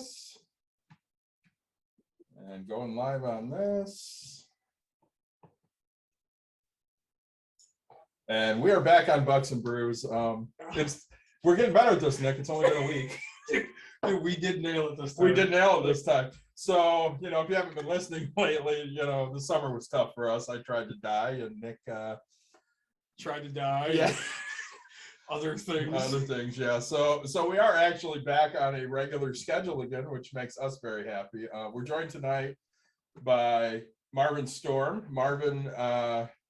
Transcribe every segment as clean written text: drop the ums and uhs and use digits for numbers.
this. And going live on this. And we are back on Bucks and Brews. We're getting better at this, Nick. It's only been a week. Dude, we did nail it this time. We did nail it this time. So, if you haven't been listening lately, the summer was tough for us. I tried to die, and Nick tried to die. Yeah. Other things, yeah. So we are actually back on a regular schedule again, which makes us very happy. We're joined tonight by Marvin Storm. Marvin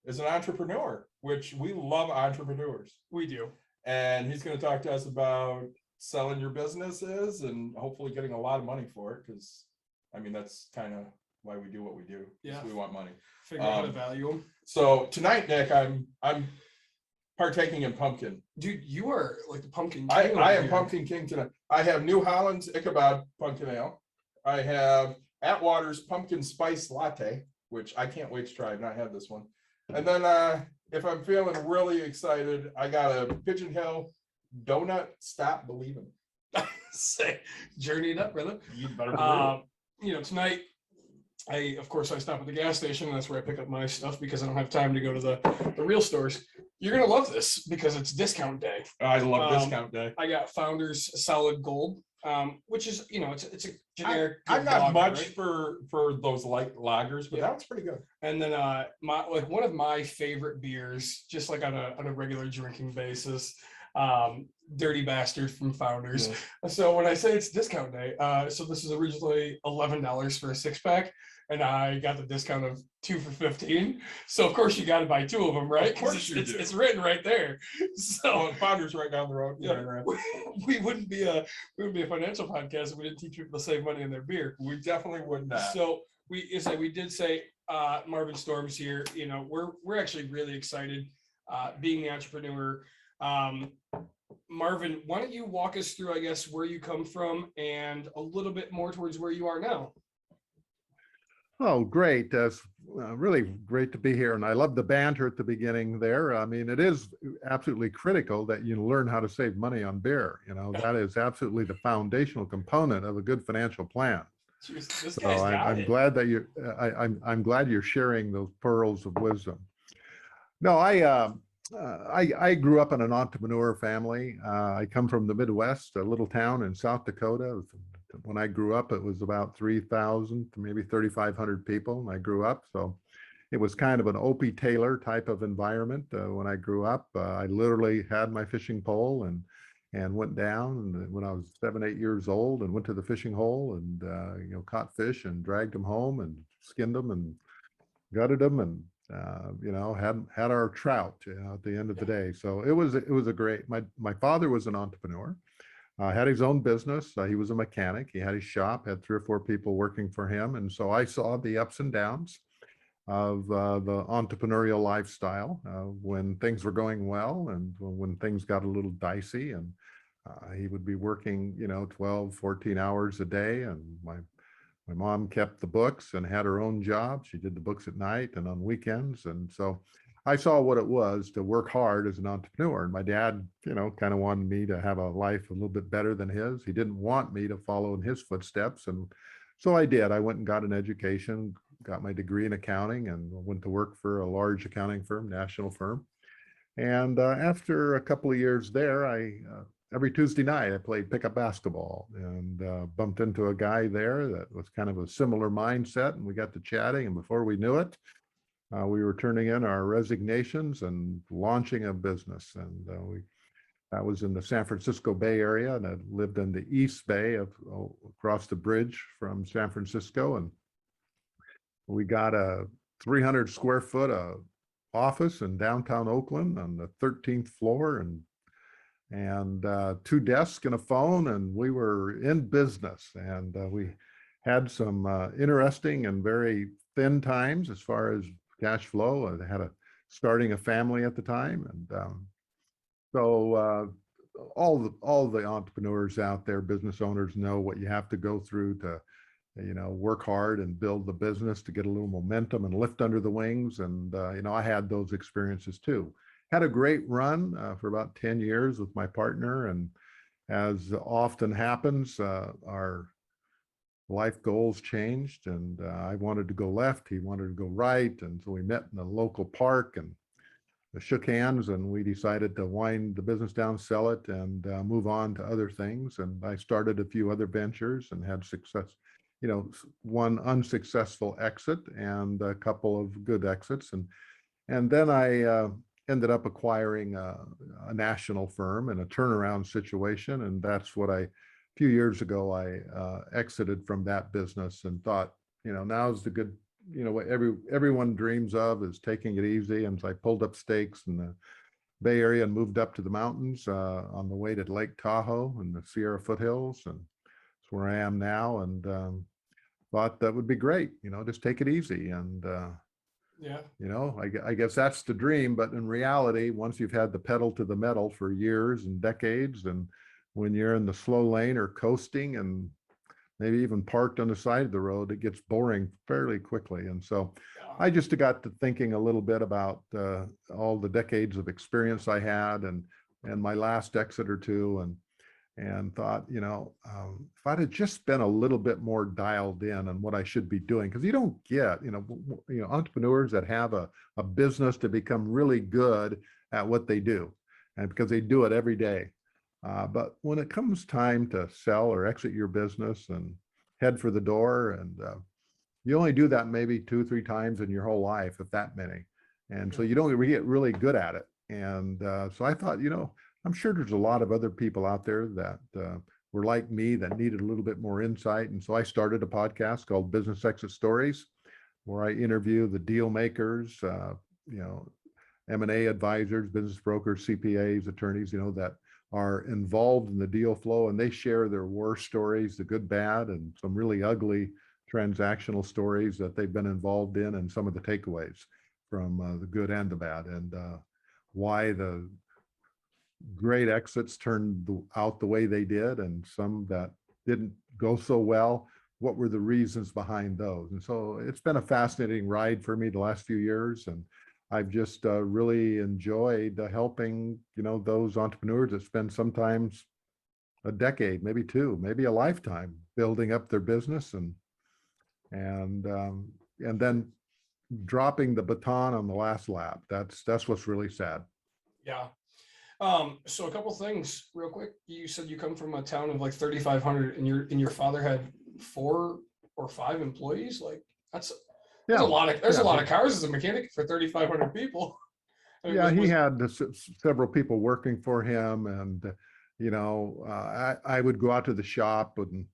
is an entrepreneur, which we love entrepreneurs. We do. And he's going to talk to us about selling your businesses and hopefully getting a lot of money for it, because that's kind of why we do what we do. Yeah, we want money. Figure out how to value them. So tonight, Nick, I'm partaking in pumpkin. Dude, you are like the pumpkin king. I am pumpkin king tonight. I have New Holland's Ichabod pumpkin ale. I have Atwater's pumpkin spice latte, which I can't wait to try. I've not had this one. And then if I'm feeling really excited, I got a Pigeon Hill donut. Stop believing. Say, journeying up, brother. You better believe. Tonight, I stop at the gas station, and that's where I pick up my stuff because I don't have time to go to the real stores. You're gonna love this because it's discount day. I love discount day. I got Founders Solid Gold, which is it's a generic. I'm not much for those light lagers, but that one's pretty good. And then one of my favorite beers, just like on a regular drinking basis, Dirty Bastard from Founders. Yeah. So when I say it's discount day, so this is originally $11 for a 6-pack, and I got the discount of 2 for $15. So of course you got to buy 2 of them, right? Of course you do. It's written right there. So Founders right down the road. Yeah, we wouldn't be a financial podcast if we didn't teach people to save money on their beer. We definitely would not. So we did say Marvin Storm's here. We're actually really excited being the entrepreneur. Marvin, why don't you walk us through, I guess, where you come from and a little bit more towards where you are now? Oh, great. That's really great to be here. And I love the banter at the beginning there. It is absolutely critical that you learn how to save money on beer. That is absolutely the foundational component of a good financial plan. Jeez, so I'm glad that I'm glad you're sharing those pearls of wisdom. No, I grew up in an entrepreneur family. I come from the Midwest, a little town in South Dakota. When I grew up, it was about 3,000 to maybe 3,500 people when I grew up. So it was kind of an Opie Taylor type of environment when I grew up. I literally had my fishing pole and went down when I was 7, 8 years old and went to the fishing hole and caught fish and dragged them home and skinned them and gutted them and had our trout at the end of the day. So it was a great. My father was an entrepreneur. Had his own business. He was a mechanic. He had his shop, had 3 or 4 people working for him. And so I saw the ups and downs of the entrepreneurial lifestyle when things were going well and when things got a little dicey. And he would be working, 12, 14 hours a day. And my mom kept the books and had her own job. She did the books at night and on weekends. And so I saw what it was to work hard as an entrepreneur. And my dad, kind of wanted me to have a life a little bit better than his. He didn't want me to follow in his footsteps. And so I did. I went and got an education, got my degree in accounting, and went to work for a large accounting firm, national firm. And after a couple of years there, every Tuesday night I played pickup basketball and bumped into a guy there that was kind of a similar mindset. And we got to chatting. And before we knew it, we were turning in our resignations and launching a business. And that was in the San Francisco Bay Area, and I lived in the East Bay across the bridge from San Francisco. And we got a 300 square foot office in downtown Oakland on the 13th floor, and 2 desks and a phone, and we were in business. And we had some interesting and very thin times as far as cash flow. I had starting a family at the time. And so all the entrepreneurs out there, business owners, know what you have to go through to, work hard and build the business to get a little momentum and lift under the wings. And, I had those experiences too. Had a great run for about 10 years with my partner. And as often happens, our life goals changed, and I wanted to go left. He wanted to go right. And so we met in a local park and shook hands, and we decided to wind the business down, sell it, and move on to other things. And I started a few other ventures and had success, one unsuccessful exit and a couple of good exits. And then I ended up acquiring a national firm in a turnaround situation. And that's what a few years ago, I exited from that business and thought, now's the good, what everyone dreams of is taking it easy. And so I pulled up stakes in the Bay Area and moved up to the mountains on the way to Lake Tahoe and the Sierra foothills. And that's where I am now. And thought that would be great, just take it easy. And Yeah. I guess that's the dream, but in reality, once you've had the pedal to the metal for years and decades, and when you're in the slow lane or coasting and maybe even parked on the side of the road, it gets boring fairly quickly. And so I just got to thinking a little bit about all the decades of experience I had and my last exit or two, and thought, if I'd have just been a little bit more dialed in on what I should be doing, because you don't get, entrepreneurs that have a business to become really good at what they do, and because they do it every day. But when it comes time to sell or exit your business and head for the door, and you only do that maybe 2-3 times in your whole life, if that many. And so you don't get really good at it. And so I thought, I'm sure there's a lot of other people out there that were like me that needed a little bit more insight. And so I started a podcast called Business Exit Stories, where I interview the deal makers, M&A advisors, business brokers, CPAs, attorneys, that are involved in the deal flow, and they share their war stories, the good, bad, and some really ugly transactional stories that they've been involved in, and some of the takeaways from the good and the bad, and why the great exits turned out the way they did, and some that didn't go so well. What were the reasons behind those? And so it's been a fascinating ride for me the last few years, and I've just really enjoyed helping, those entrepreneurs that spend sometimes a decade, maybe 2, maybe a lifetime building up their business, and then dropping the baton on the last lap. That's what's really sad. Yeah. So a couple things real quick. You said you come from a town of like 3,500, and your father had 4 or 5 employees. Like that's a lot of a lot of cars as a mechanic for 3,500 people. I mean, he had several people working for him, and I would go out to the shop and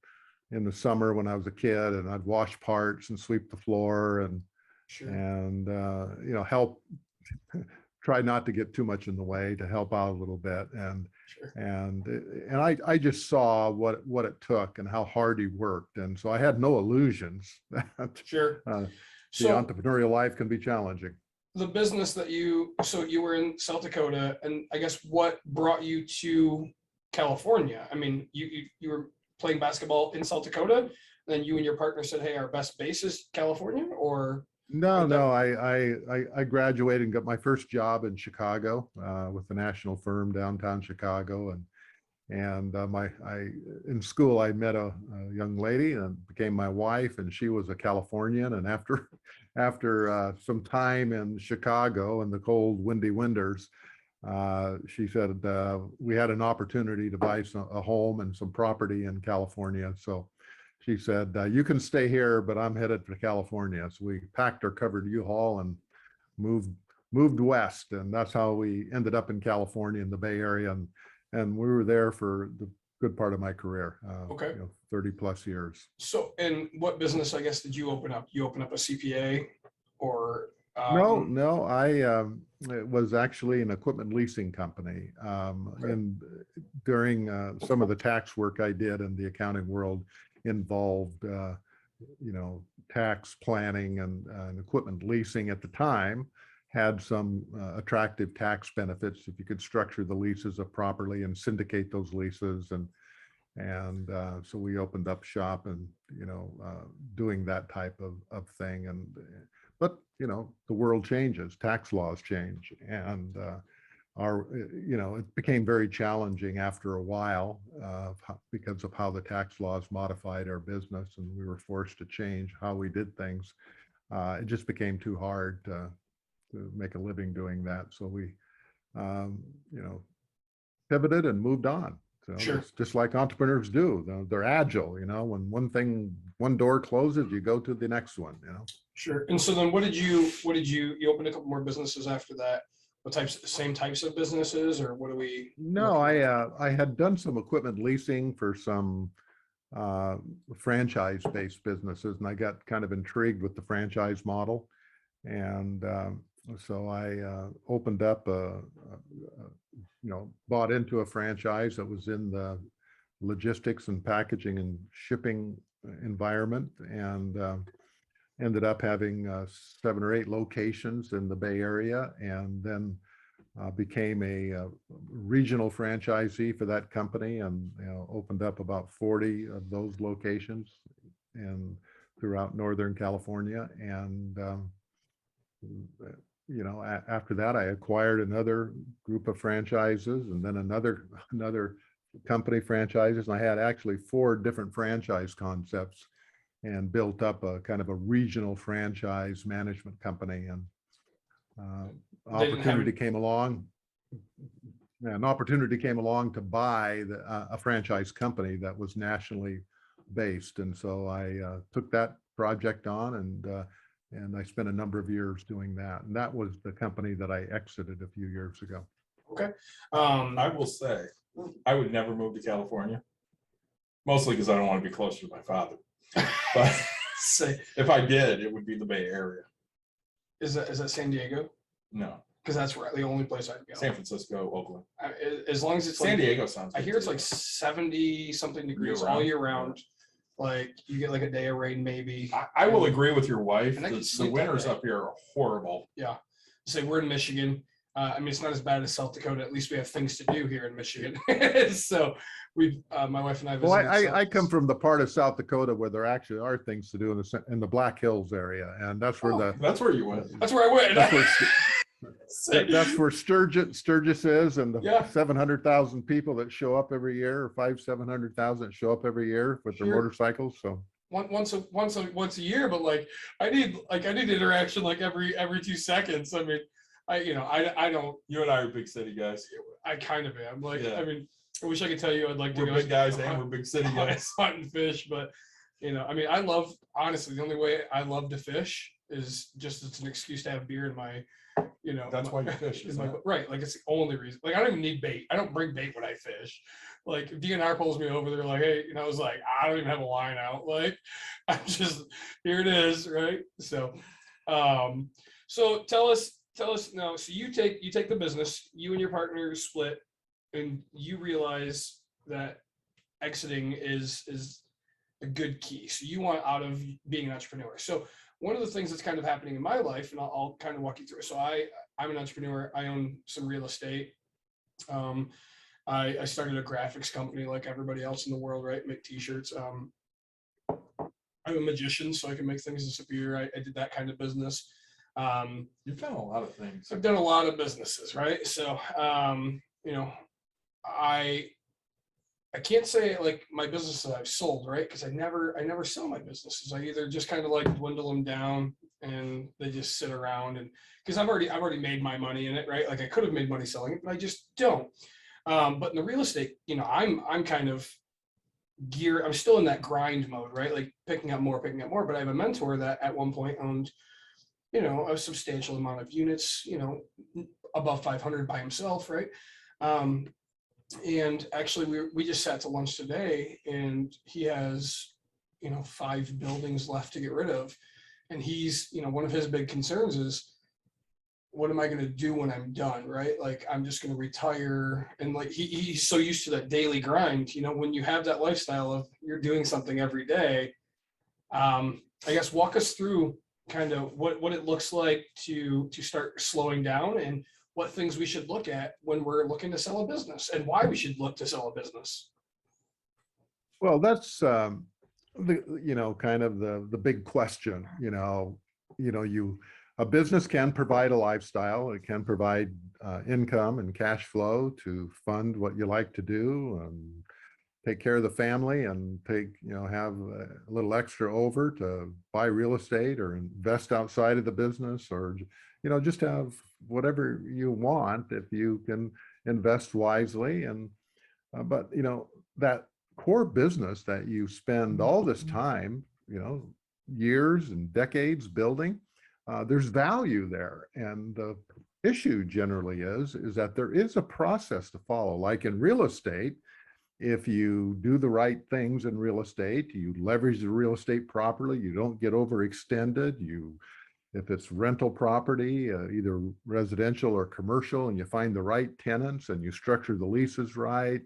in the summer when I was a kid, and I'd wash parts and sweep the floor and sure. and help. Try not to get too much in the way, to help out a little bit, and Sure. and I just saw what it took and how hard he worked, and so I had no illusions that Sure. the So entrepreneurial life can be challenging. the business that you were in South Dakota, and I guess what brought you to California? I mean, you were playing basketball in South Dakota, and then you and your partner said, "Hey, our best base is California," or No, I graduated and got my first job in Chicago with a national firm downtown Chicago, and in school I met a young lady and became my wife, and she was a Californian. And after some time in Chicago in the cold, windy winters, she said we had an opportunity to buy a home and some property in California. So she said, you can stay here, but I'm headed to California. So we packed our covered U-Haul and moved west. And that's how we ended up in California in the Bay Area. And we were there for the good part of my career, okay, 30 plus years. So, and what business, I guess, did you open up? You open up a CPA or? No, I was actually an equipment leasing company. Okay. And during some of the tax work I did in the accounting world involved, tax planning, and equipment leasing at the time had some attractive tax benefits if you could structure the leases properly and syndicate those leases. And so we opened up shop and, doing that type of thing. But the world changes, tax laws change. And it became very challenging after a while because of how the tax laws modified our business, and we were forced to change how we did things. It just became too hard to make a living doing that. So we, pivoted and moved on. So Sure. it's just like entrepreneurs do. They're agile, when one door closes, you go to the next one, Sure. And so then you opened a couple more businesses after that? What same types of businesses, or what do we? No, I had done some equipment leasing for some franchise-based businesses, and I got kind of intrigued with the franchise model. And so I opened up bought into a franchise that was in the logistics and packaging and shipping environment, and ended up having 7 or 8 locations in the Bay Area, and then became a regional franchisee for that company, and opened up about 40 of those locations and throughout Northern California. And after that, I acquired another group of franchises, and then another company franchises. And I had actually 4 different franchise concepts, and built up a kind of a regional franchise management company. And opportunity came along. An opportunity came along to buy a franchise company that was nationally based, and so I took that project on, and I spent a number of years doing that. And that was the company that I exited a few years ago. Okay. I will say, I would never move to California, mostly because I don't want to be closer to my father. But if I did, it would be the Bay Area. Is that San Diego? No, because that's where the only place I'd go. San Francisco, Oakland. As long as it's San like, Diego sounds I good hear it's too. like 70 something degrees Year all round. year round. Like you get like a day of rain maybe. I will agree with your wife. And I can The sleep that winters day. up here are horrible. Yeah. Say we're in Michigan. I mean, it's not as bad as South Dakota. At least we have things to do here in Michigan. So my wife and I Well, visited. I come from the part of South Dakota where there actually are things to do in the Black Hills area, and that's where That's where you went. That's where I went. that's where Sturgis is, and the Yeah. 700,000 people that show up every year, or 700,000 that show up every year with their Sure. motorcycles. So once a year, but like I need interaction like every 2 seconds. I mean, I don't. You and I are big city guys. I kind of am. Like, Yeah. I mean, I wish I could tell you I'd like to We're go big guys and hunt- we're big city guys. hunt and fish, but I mean, honestly, the only way I love to fish is just it's an excuse to have beer in my, That's why you fish, in isn't my, it? right. Like it's the only reason. Like I don't even need bait. I don't bring bait when I fish. Like if DNR pulls me over, they're like, hey, I was like, I don't even have a line out. Like I'm just, here it is, right? So so tell us now. So you take the business, you and your partner split, and you realize that exiting is a good key. So you want out of being an entrepreneur. So one of the things that's kind of happening in my life, and I'll kind of walk you through it. So I'm an entrepreneur. I own some real estate. I started a graphics company like everybody else in the world, right? Make t-shirts. I'm a magician, so I can make things disappear. I did that kind of business. You've done a lot of things. I've done a lot of businesses, right? So, I can't say like my businesses I've sold, right? Because I never sell my businesses. I either just kind of like dwindle them down and they just sit around, and because I've already made my money in it, right? Like I could have made money selling it, but I just don't. But in the real estate, I'm kind of I'm still in that grind mode, right? Like picking up more, but I have a mentor that at one point owned a substantial amount of units, above 500 by himself, right? And actually we just sat to lunch today, and he has 5 buildings left to get rid of, and he's one of his big concerns is, what am I going to do when I'm done, right? Like I'm just going to retire, and like he's so used to that daily grind. When you have that lifestyle of you're doing something every day, I guess walk us through kind of what it looks like to start slowing down, and what things we should look at when we're looking to sell a business, and why we should look to sell a business. well, that's the kind of the big question. You a business can provide a lifestyle. It can provide income and cash flow to fund what you like to do and take care of the family and have a little extra over to buy real estate or invest outside of the business, or, just have whatever you want if you can invest wisely. And, but, that core business that you spend all this time, years and decades building, there's value there. And the issue generally is that there is a process to follow. Like in real estate, if you do the right things in real estate, you leverage the real estate properly, you don't get overextended, if it's rental property, either residential or commercial, and you find the right tenants and you structure the leases right,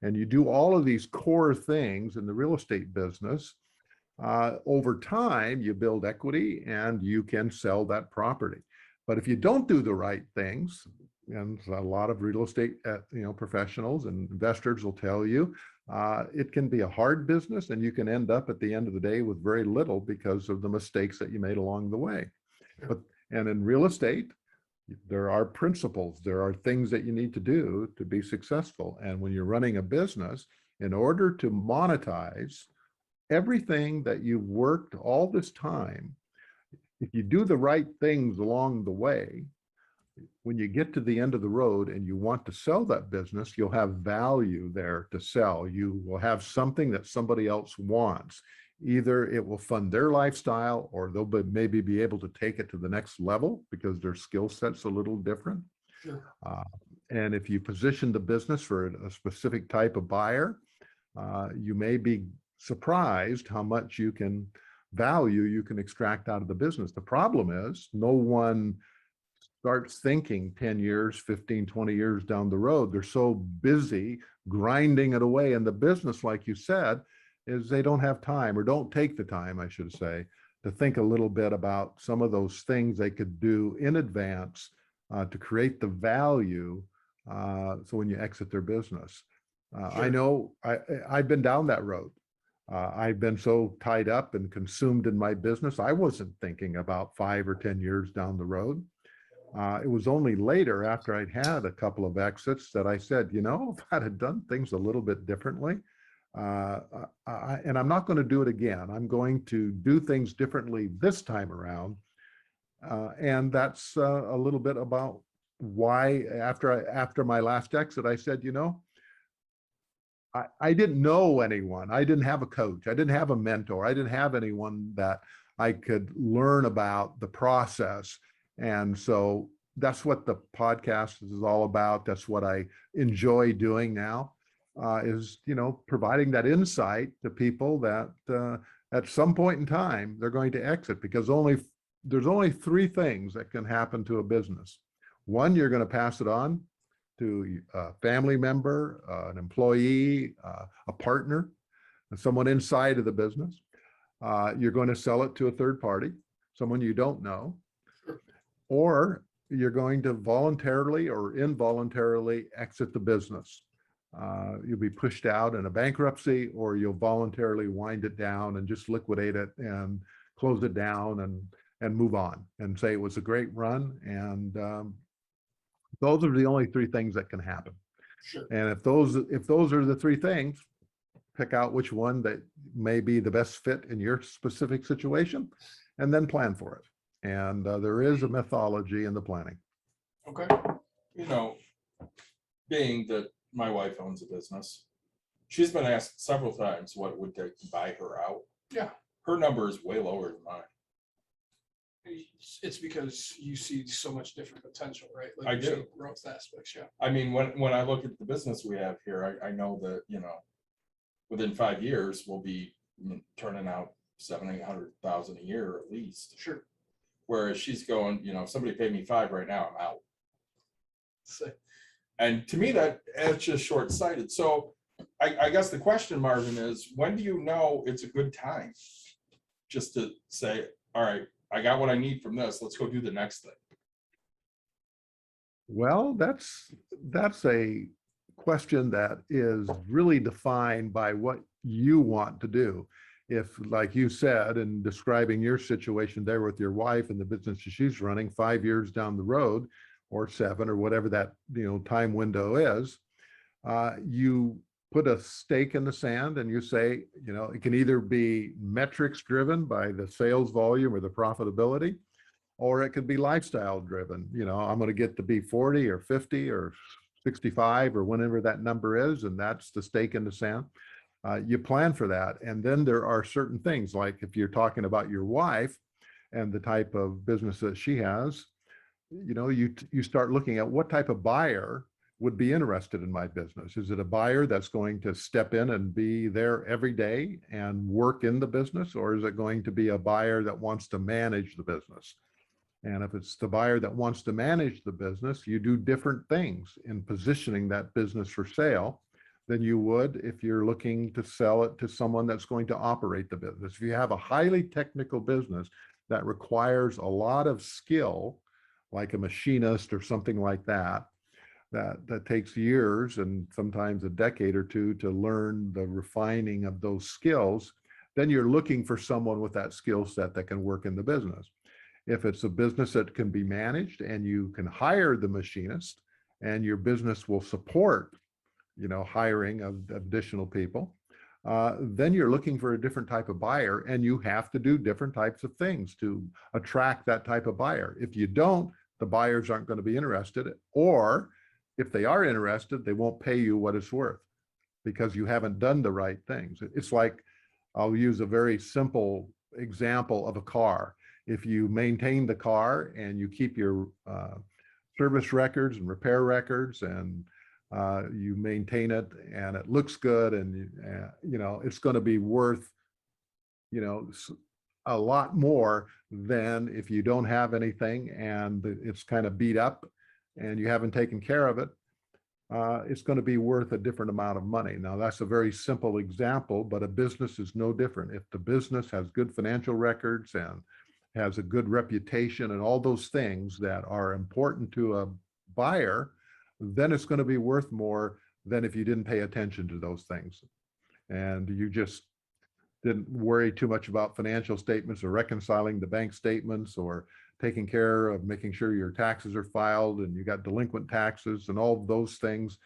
and you do all of these core things in the real estate business, over time, you build equity and you can sell that property. But if you don't do the right things, and a lot of real estate, professionals and investors will tell you, it can be a hard business, and you can end up at the end of the day with very little because of the mistakes that you made along the way. And in real estate, there are principles, there are things that you need to do to be successful. And when you're running a business, in order to monetize everything that you've worked all this time, if you do the right things along the way, when you get to the end of the road and you want to sell that business, you'll have value there to sell. You will have something that somebody else wants. Either it will fund their lifestyle, or they'll maybe be able to take it to the next level because their skill set's a little different. Sure. And if you position the business for a specific type of buyer, you may be surprised how much value you can extract out of the business. The problem is no one starts thinking 10 years, 15, 20 years down the road. They're so busy grinding it away in the business, like you said, is they don't have time, or don't take the time, I should say, to think a little bit about some of those things they could do in advance to create the value. So when you exit their business, Sure. I know I've been down that road. I've been so tied up and consumed in my business. I wasn't thinking about 5 or 10 years down the road. It was only later, after I'd had a couple of exits, that I said, if I had done things a little bit differently, and I'm not going to do it again. I'm going to do things differently this time around. And that's a little bit about why after my last exit, I said, I didn't know anyone. I didn't have a coach. I didn't have a mentor. I didn't have anyone that I could learn about the process. And so that's what the podcast is all about. That's what I enjoy doing now, is, providing that insight to people that at some point in time, they're going to exit, because there's only 3 things that can happen to a business. One, you're going to pass it on to a family member, an employee, a partner, someone inside of the business. You're going to sell it to a third party, someone you don't know, or you're going to voluntarily or involuntarily exit the business. You'll be pushed out in a bankruptcy, or you'll voluntarily wind it down and just liquidate it and close it down and move on and say it was a great run. And those are the only 3 things that can happen. Sure. And if those are the 3 things, pick out which one that may be the best fit in your specific situation, and then plan for it. And there is a methodology in the planning. Okay. Being that my wife owns a business, she's been asked several times what it would take to buy her out. Yeah. Her number is way lower than mine. It's because you see so much different potential, right? Like I you do. said, growth aspects. Yeah. I mean, when I look at the business we have here, I know that, within 5 years, we'll be turning out 700,000-800,000 a year at least. Sure. Whereas she's going, if somebody paid me 5 right now, I'm out. So, And to me, that's just short-sighted. So I guess the question, Marvin, is when do you know it's a good time just to say, all right, I got what I need from this, let's go do the next thing? Well, that's a question that is really defined by what you want to do. if, like you said, in describing your situation there with your wife and the business that she's running 5 years down the road, or 7, or whatever that, time window is, you put a stake in the sand and you say, it can either be metrics driven by the sales volume or the profitability, or it could be lifestyle driven. I'm going to get to be 40 or 50 or 65 or whenever that number is, and that's the stake in the sand. You plan for that. And then there are certain things, like if you're talking about your wife and the type of business that she has, you start looking at what type of buyer would be interested in my business. Is it a buyer that's going to step in and be there every day and work in the business? Or is it going to be a buyer that wants to manage the business? And if it's the buyer that wants to manage the business, you do different things in positioning that business for sale than you would if you're looking to sell it to someone that's going to operate the business. If you have a highly technical business that requires a lot of skill, like a machinist or something like that, that takes years and sometimes a decade or two to learn the refining of those skills, then you're looking for someone with that skill set that can work in the business. If it's a business that can be managed and you can hire the machinist and your business will support, hiring of additional people, then you're looking for a different type of buyer, and you have to do different types of things to attract that type of buyer. If you don't, the buyers aren't going to be interested, or if they are interested, they won't pay you what it's worth because you haven't done the right things. It's like, I'll use a very simple example of a car. If you maintain the car and you keep your service records and repair records, and you maintain it and it looks good, and it's going to be worth a lot more than if you don't have anything and it's kind of beat up and you haven't taken care of it. It's going to be worth a different amount of money. Now, that's a very simple example, but a business is no different. If the business has good financial records and has a good reputation and all those things that are important to a buyer, then it's going to be worth more than if you didn't pay attention to those things and you just didn't worry too much about financial statements or reconciling the bank statements or taking care of making sure your taxes are filed and you got delinquent taxes and all those things.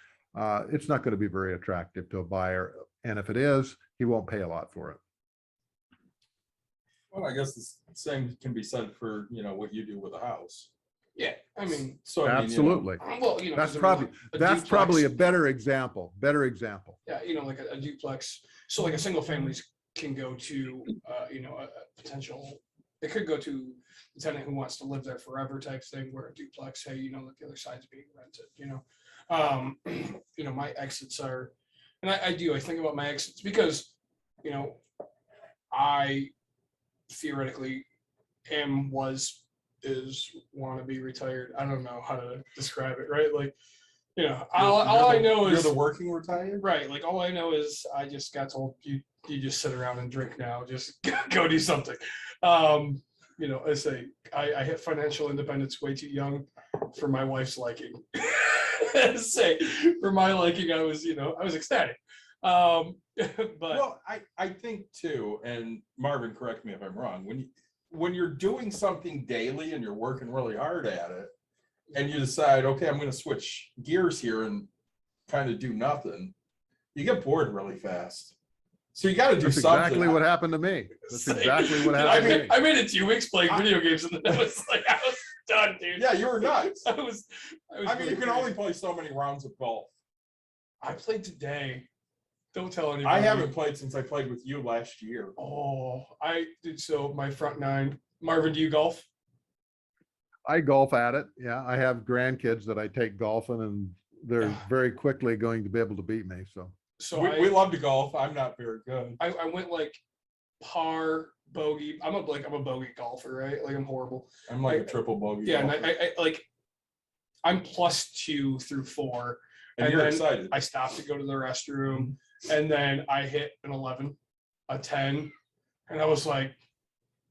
It's not going to be very attractive to a buyer. And if it is, he won't pay a lot for it. Well, I guess the same can be said for, what you do with a house. Yeah, I mean, So Absolutely. well, That's because, probably that's duplex- probably a better example. Yeah, like a duplex. So like a single families can go to, a potential, it could go to the tenant who wants to live there forever type thing, where a duplex, hey, look, the other side's being rented, my exits are, and I think about my exits because, I theoretically want to be retired. I don't know how to describe it, right? Like, all I know is you're the working retired, right? Like, all I know is I just got told you just sit around and drink now. Just go do something. I say I hit financial independence way too young for my wife's liking. Say for my liking, I was ecstatic. But well, I think too, and Marvin, correct me if I'm wrong, when you're doing something daily and you're working really hard at it and you decide, okay, I'm going to switch gears here and kind of do nothing, you get bored really fast. So you got to do That's something. exactly what happened to me. That's exactly what happened to me. I made it 2 weeks playing video games and then I was done, dude. Yeah, you were nuts. I mean, you can only play so many rounds of golf. I played today. Don't tell anybody. I haven't played since I played with you last year. Oh, I did. So my front nine. Marvin, do you golf? I golf at it. Yeah, I have grandkids that I take golfing, and they're very quickly going to be able to beat me. So we love to golf. I'm not very good. I went like par, bogey. I'm a bogey golfer, right? Like I'm horrible. I'm like a triple bogey. Yeah, golfer. and I'm +2 through 4. And you're then excited. I stopped to go to the restroom, and then I hit an 11, a 10, and I was like,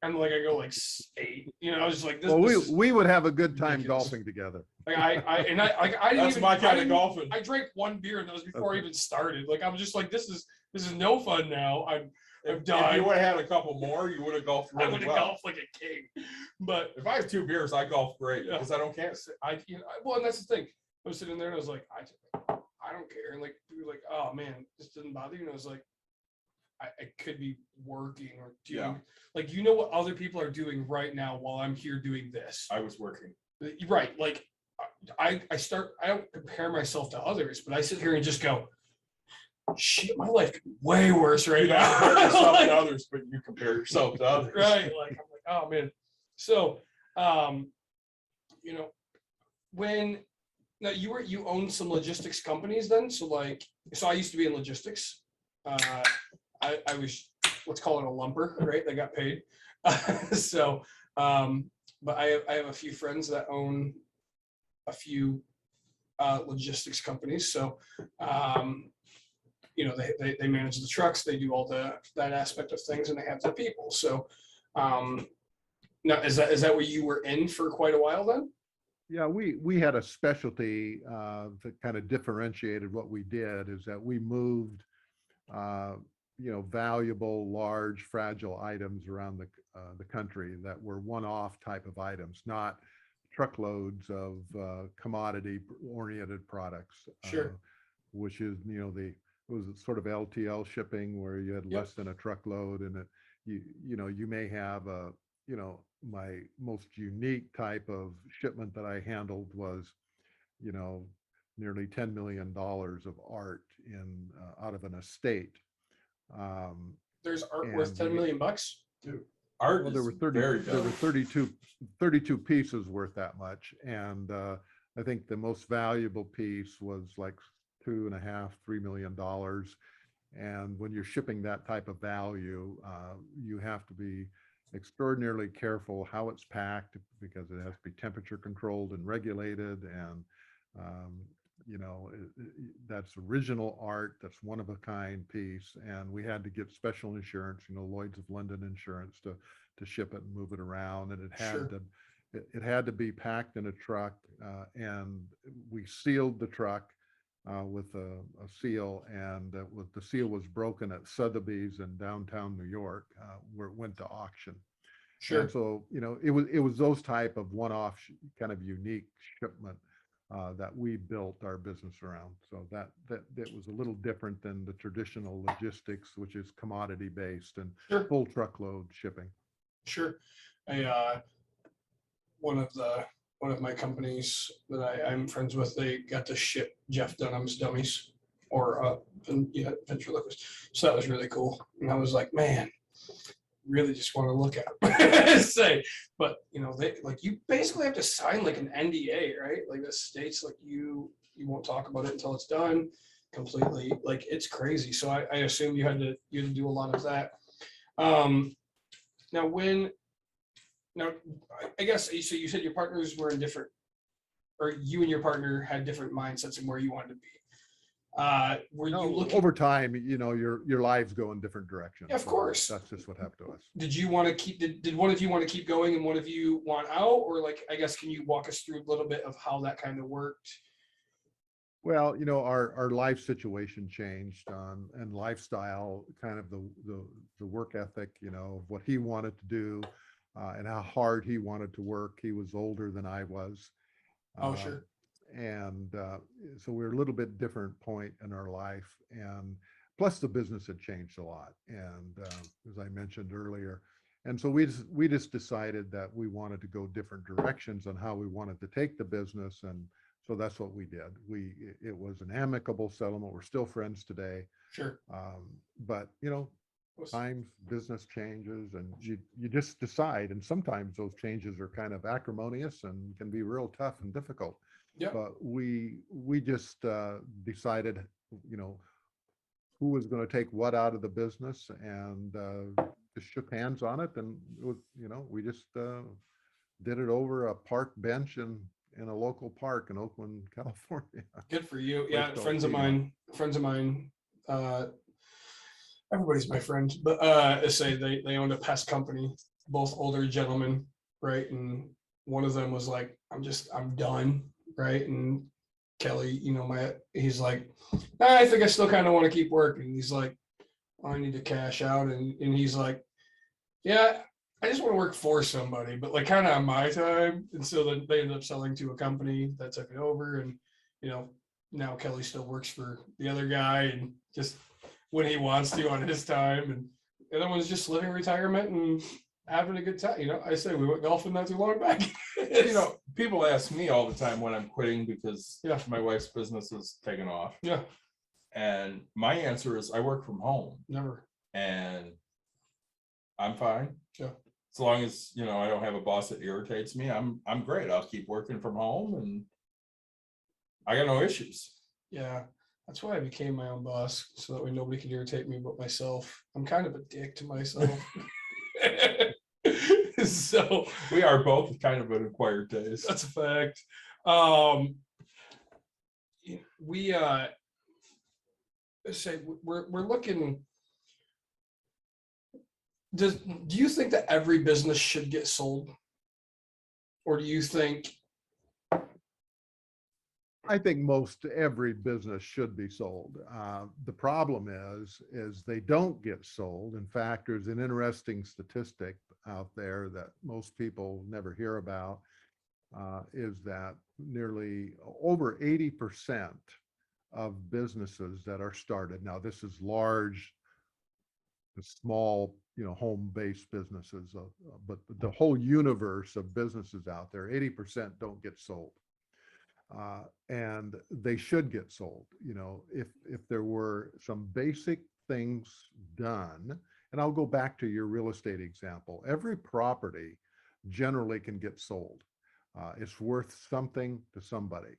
I go like 8. I was like, this. Well, we would have a good time ridiculous. golfing together. Like I didn't That's even, my kind I of didn't- golfing. I drank 1 beer and that was before I even started. Like I'm just like, this is no fun now. If done. you would have had a couple more, you would have golfed I really would have well. golfed like a king. But If I have 2 beers, I golf great Yeah. because I don't care. well, and that's the thing. I was sitting there and I was like, I don't care. And like people were like, oh man, this doesn't bother you. And I was like, I could be working or doing Yeah. like you know what other people are doing right now while I'm here doing this. I was working. Right. Like I don't compare myself to others, but I sit here and just go, shit, my life could be way worse right You don't now. compare yourself Like, to others, but you compare yourself to others. right. Like I'm like, oh man. So you know, when now you own some logistics companies then. So I used to be in logistics. I was, let's call it a lumper, right? They got paid. So but I have a few friends that own a few logistics companies. So you know, they manage the trucks, they do all that aspect of things, and they have their people. So now is that where you were in for quite a while then? Yeah, we had a specialty that kind of differentiated what we did, is that we moved valuable, large, fragile items around the country that were one-off type of items, not truckloads of commodity-oriented products. Sure. Which is, it was sort of LTL shipping where you had less than a truckload, and you may have my most unique type of shipment that I handled was, nearly $10 million of art out of an estate. There's art worth 10 million bucks. Dude, art Well, there is were 30, very there were valuable. 32 pieces worth that much. And I think the most valuable piece was like $2.5–3 million. And when you're shipping that type of value, you have to be extraordinarily careful how it's packed, because it has to be temperature controlled and regulated. And that's original art, that's one of a kind piece, and we had to get special insurance, Lloyd's of London insurance to ship it and move it around, and it had to be packed in a truck, and we sealed the truck with a seal, and the seal was broken at Sotheby's in downtown New York, where it went to auction. Sure. And so it was those type of one-off kind of unique shipment that we built our business around. So that was a little different than the traditional logistics, which is commodity based and full truckload shipping. Sure. One of my companies that I'm friends with, they got to ship Jeff Dunham's dummies or ventriloquist. So that was really cool. And I was like, man, really just want to look at them. Say, but they you basically have to sign like an NDA, right? Like that states like you won't talk about it until it's done completely. Like it's crazy. So I assume you had to do a lot of that. Now I guess so you said your partners were in different, or you and your partner had different mindsets and where you wanted to be. Were you looking over time, your lives go in different directions. Of course. That's just what happened to us. Did you want to keep, did one of you want to keep going and one of you want out? Or I guess, can you walk us through a little bit of how that kind of worked? Well, our life situation changed, and lifestyle, kind of the work ethic, of what he wanted to do, and how hard he wanted to work. He was older than I was. Oh, sure. And so we're a little bit different point in our life, and plus the business had changed a lot, and as I mentioned earlier, and so we just decided that we wanted to go different directions on how we wanted to take the business, and so that's what we did. It was an amicable settlement. We're still friends today. Sure. But times, business changes, and you just decide, and sometimes those changes are kind of acrimonious and can be real tough and difficult. Yeah. But we just decided, who was going to take what out of the business, and just shook hands on it, and it was, we just did it over a park bench in a local park in Oakland, California. Good for you. Yeah, friends of mine. Everybody's my friend, but say they owned a pest company, both older gentlemen, right? And one of them was like, I'm done. Right. And Kelly, he's like, I think I still kind of want to keep working. He's like, I need to cash out. And he's like, yeah, I just want to work for somebody, but like kind of on my time. And so then they ended up selling to a company that took it over. And, you know, now Kelly still works for the other guy and just when he wants to on his time. And the other one's just living retirement and having a good time. You know, I say we went golfing not too long back. You know, people ask me all the time when I'm quitting because Yeah. my wife's business is taken off. Yeah, And my answer is I work from home never. and I'm fine. Yeah. As long as, you know, I don't have a boss that irritates me, I'm great. I'll keep working from home and I got no issues. Yeah, that's why I became my own boss, so that way nobody can irritate me but myself. I'm kind of a dick to myself. So We are both kind of an acquired taste. that's a fact. We say we're looking. Do you think that every business should get sold? Or do you think I think most every business should be sold. The problem is they don't get sold. In fact, there's an interesting statistic out there that most people never hear about, is that nearly over 80% of businesses that are started, now this is large, small, you know, home-based businesses, but the whole universe of businesses out there, 80% don't get sold. And they should get sold. You know, if there were some basic things done, and I'll go back to your real estate example. Every property generally can get sold. It's worth something to somebody.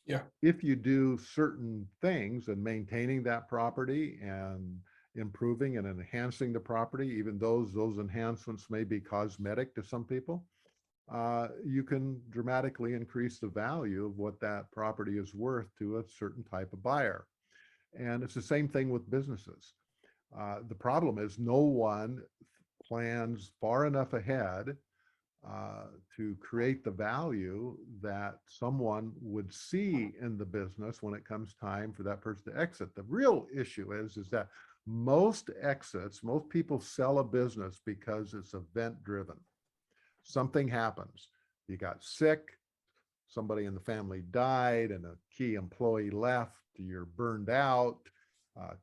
Yeah. If you do certain things and maintaining that property and improving and enhancing the property, even those enhancements may be cosmetic to some people, you can dramatically increase the value of what that property is worth to a certain type of buyer. And it's the same thing with businesses. The problem is no one plans far enough ahead to create the value that someone would see in the business when it comes time for that person to exit. The real issue is that most exits, most people sell a business because it's event driven. Something happens. You got sick, somebody in the family died, and a key employee left, you're burned out,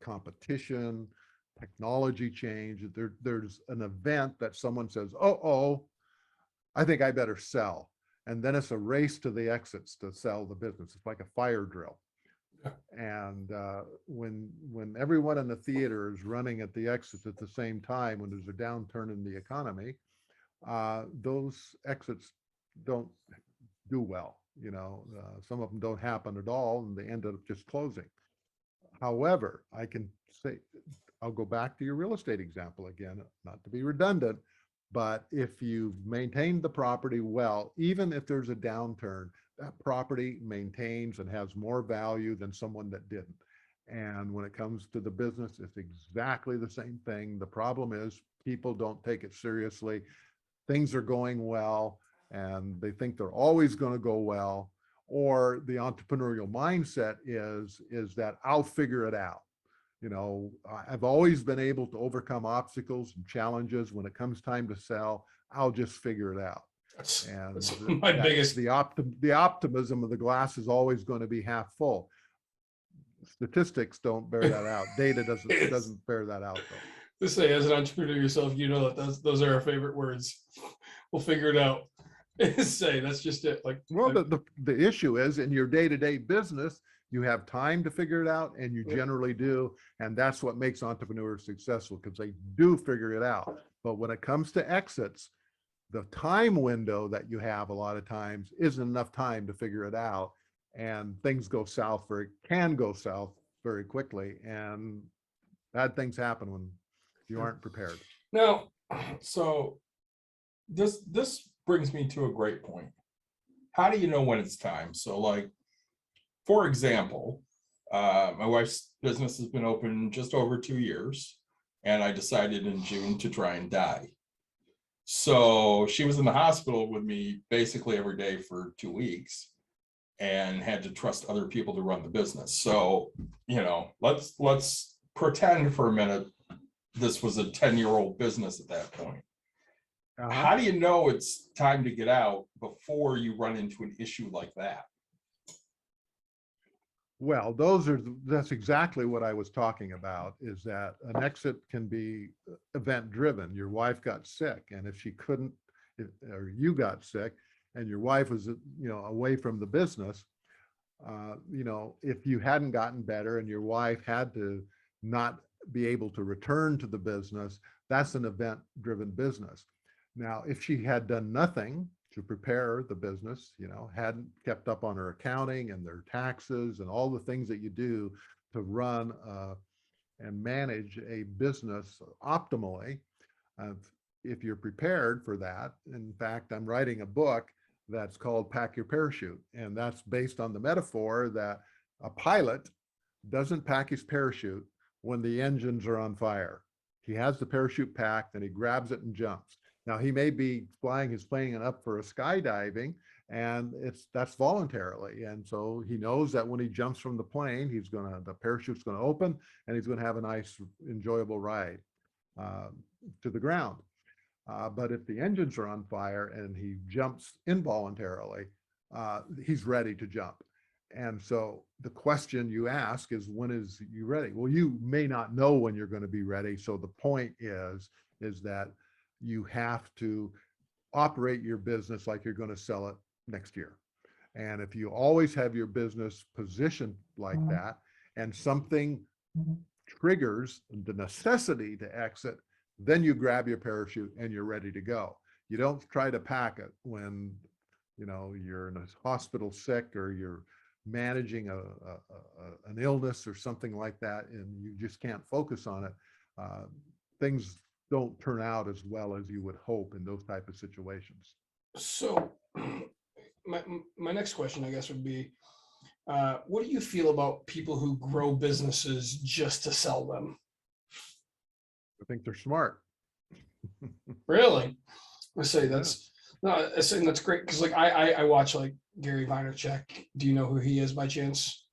competition, technology change. There's an event that someone says, oh, I think I better sell. And then it's a race to the exits to sell the business. It's like a fire drill. And when everyone in the theater is running at the exits at the same time, when there's a downturn in the economy, those exits don't do well. You know, some of them don't happen at all, and they end up just closing. However, I can say, I'll go back to your real estate example again, not to be redundant, but if you've maintained the property well, even if there's a downturn, that property maintains and has more value than someone that didn't. And when it comes to the business, it's exactly the same thing. The problem is people don't take it seriously. Things are going well and they think they're always going to go well, or the entrepreneurial mindset is that I'll figure it out. You know, I've always been able to overcome obstacles and challenges. When it comes time to sell, I'll just figure it out. That's my biggest. The optimism of the glass is always going to be half full. Statistics don't bear that out. Data doesn't bear that out though. To say, as an entrepreneur yourself, you know that those are our favorite words. We'll figure it out. Say that's just it. Like, well, the issue is in your day-to-day business, you have time to figure it out, and you generally do, and that's what makes entrepreneurs successful, because they do figure it out. But when it comes to exits, the time window that you have a lot of times isn't enough time to figure it out, and things can go south very quickly, and bad things happen when you aren't prepared. Now, so this brings me to a great point. How do you know when it's time? So, like, for example, my wife's business has been open just over 2 years, and I decided in June to try and die. So she was in the hospital with me basically every day for 2 weeks and had to trust other people to run the business. So, you know, let's pretend for a minute this was a 10-year-old business at that point. Uh-huh. How do you know it's time to get out before you run into an issue like that? Well, that's exactly what I was talking about, is that an exit can be event driven. Your wife got sick, and if she couldn't, or you got sick and your wife was, away from the business, if you hadn't gotten better and your wife had to not be able to return to the business, that's an event driven business. Now, if she had done nothing to prepare the business, hadn't kept up on her accounting and their taxes and all the things that you do to run and manage a business optimally, if you're prepared for that. In fact, I'm writing a book that's called Pack Your Parachute. And that's based on the metaphor that a pilot doesn't pack his parachute when the engines are on fire. He has the parachute packed and he grabs it and jumps. Now, he may be flying his plane up for a skydiving, and that's voluntarily. And so he knows that when he jumps from the plane, the parachute's gonna open and he's gonna have a nice, enjoyable ride to the ground. But if the engines are on fire and he jumps involuntarily, he's ready to jump. And so the question you ask is, when is you ready? Well, you may not know when you're going to be ready. So the point is that you have to operate your business like you're going to sell it next year. And if you always have your business positioned like that, and something triggers the necessity to exit, then you grab your parachute and you're ready to go. You don't try to pack it when you're in a hospital sick, or you're managing an illness or something like that, and you just can't focus on it. Things don't turn out as well as you would hope in those type of situations. So my next question, I guess, would be, what do you feel about people who grow businesses just to sell them? I think they're smart. Really? I say that's no, I say that's great, because like I watch like Gary Vaynerchuk. Do you know who he is by chance?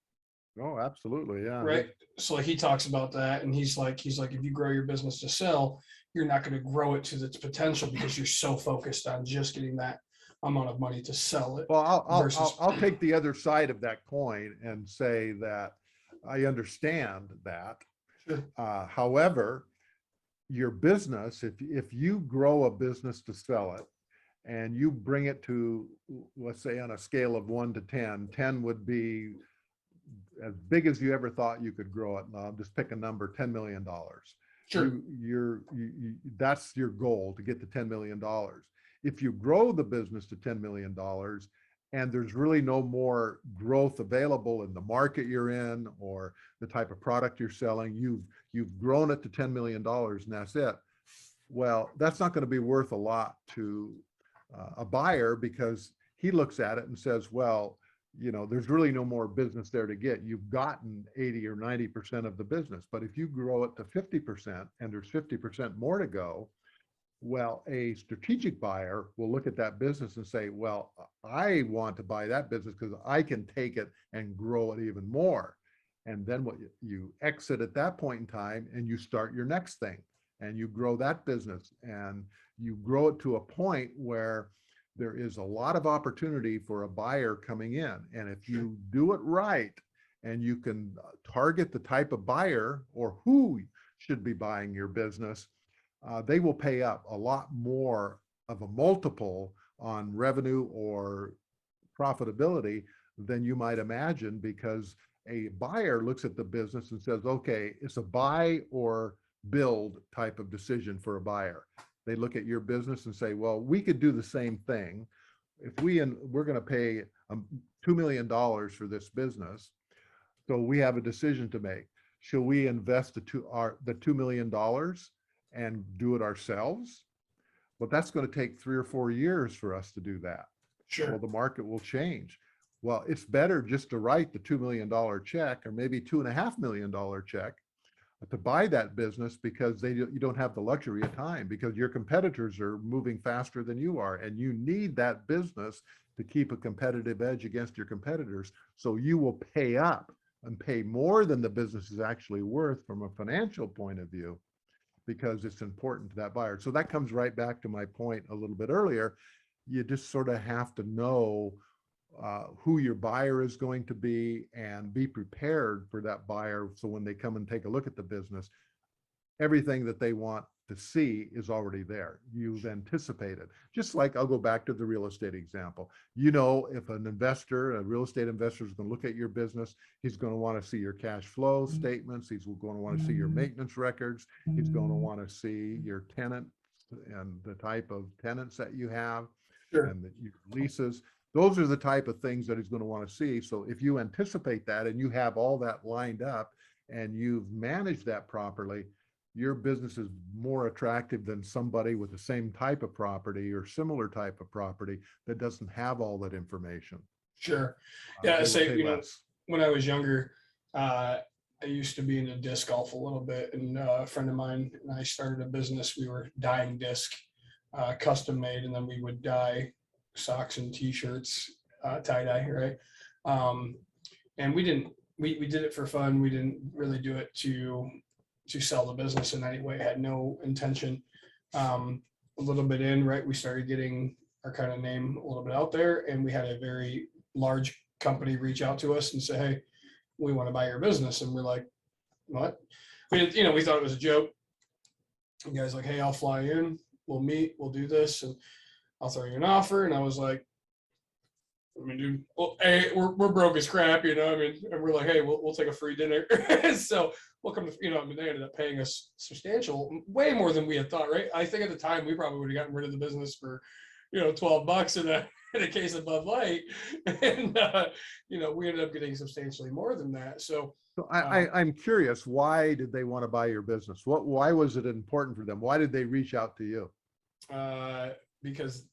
Oh, absolutely, yeah. Right. So like he talks about that, and he's like, if you grow your business to sell, you're not going to grow it to its potential because you're so focused on just getting that amount of money to sell it. Well, I'll take the other side of that coin and say that I understand that. Sure. However, your business, if you grow a business to sell it and you bring it to, let's say on a scale of 1 to 10, 10 would be as big as you ever thought you could grow it. Now, just pick a number, $10 million. Sure. That's your goal, to get to $10 million. If you grow the business to $10 million and there's really no more growth available in the market you're in or the type of product you're selling, you've grown it to $10 million and that's it. Well, that's not going to be worth a lot to a buyer, because he looks at it and says, well, there's really no more business there to get. You've gotten 80 or 90% of the business. But if you grow it to 50% and there's 50% more to go, well, a strategic buyer will look at that business and say, well, I want to buy that business because I can take it and grow it even more. And then what you exit at that point in time and you start your next thing and you grow that business and you grow it to a point where there is a lot of opportunity for a buyer coming in. And if you do it right and you can target the type of buyer or who should be buying your business, they will pay up a lot more of a multiple on revenue or profitability than you might imagine, because a buyer looks at the business and says, okay, it's a buy or build type of decision for a buyer. They look at your business and say, well, we could do the same thing. If we're going to pay $2 million for this business, so we have a decision to make. Should we invest the $2 million and do it ourselves? Well, that's going to take 3 or 4 years for us to do that. Sure. Well, the market will change. Well, it's better just to write the $2 million check, or maybe $2.5 million check, to buy that business, because you don't have the luxury of time, because your competitors are moving faster than you are, and you need that business to keep a competitive edge against your competitors. So you will pay up and pay more than the business is actually worth from a financial point of view. because it's important to that buyer. So that comes right back to my point a little bit earlier. You just sort of have to know who your buyer is going to be and be prepared for that buyer. So when they come and take a look at the business, everything that they want to see is already there. You've anticipated. Just like, I'll go back to the real estate example. You know, if an investor, a real estate investor is going to look at your business, he's going to want to see your cash flow statements. He's going to want to see your maintenance records. He's going to want to see your tenant and the type of tenants that you have and your leases. Those are the type of things that he's going to want to see. So if you anticipate that and you have all that lined up and you've managed that properly, your business is more attractive than somebody with the same type of property or similar type of property that doesn't have all that information. Sure. Yeah. Say, you know, when I was younger, I used to be into disc golf a little bit, and a friend of mine and I started a business. We were dyeing disc, custom made, and then we would dye socks and t-shirts, tie dye, right? And we did it for fun. We didn't really do it to sell the business in any way. Had no intention. A little bit in, right, we started getting our kind of name a little bit out there, and we had a very large company reach out to us and say, hey, we want to buy your business. And we're like, what? We didn't, you know, we thought it was a joke. The guy's like, hey, I'll fly in, we'll meet, we'll do this, and I'll throw you an offer. And I was like, I mean, dude, well, hey, we're broke as crap, you know. I mean, and we're like, hey, we'll take a free dinner. So we'll come to, you know, I mean, they ended up paying us substantial, way more than we had thought, right? I think at the time we probably would have gotten rid of the business for, you know, $12 in a case of Bud Light, and you know, we ended up getting substantially more than that. So I'm curious, why did they want to buy your business? Why was it important for them? Why did they reach out to you? Because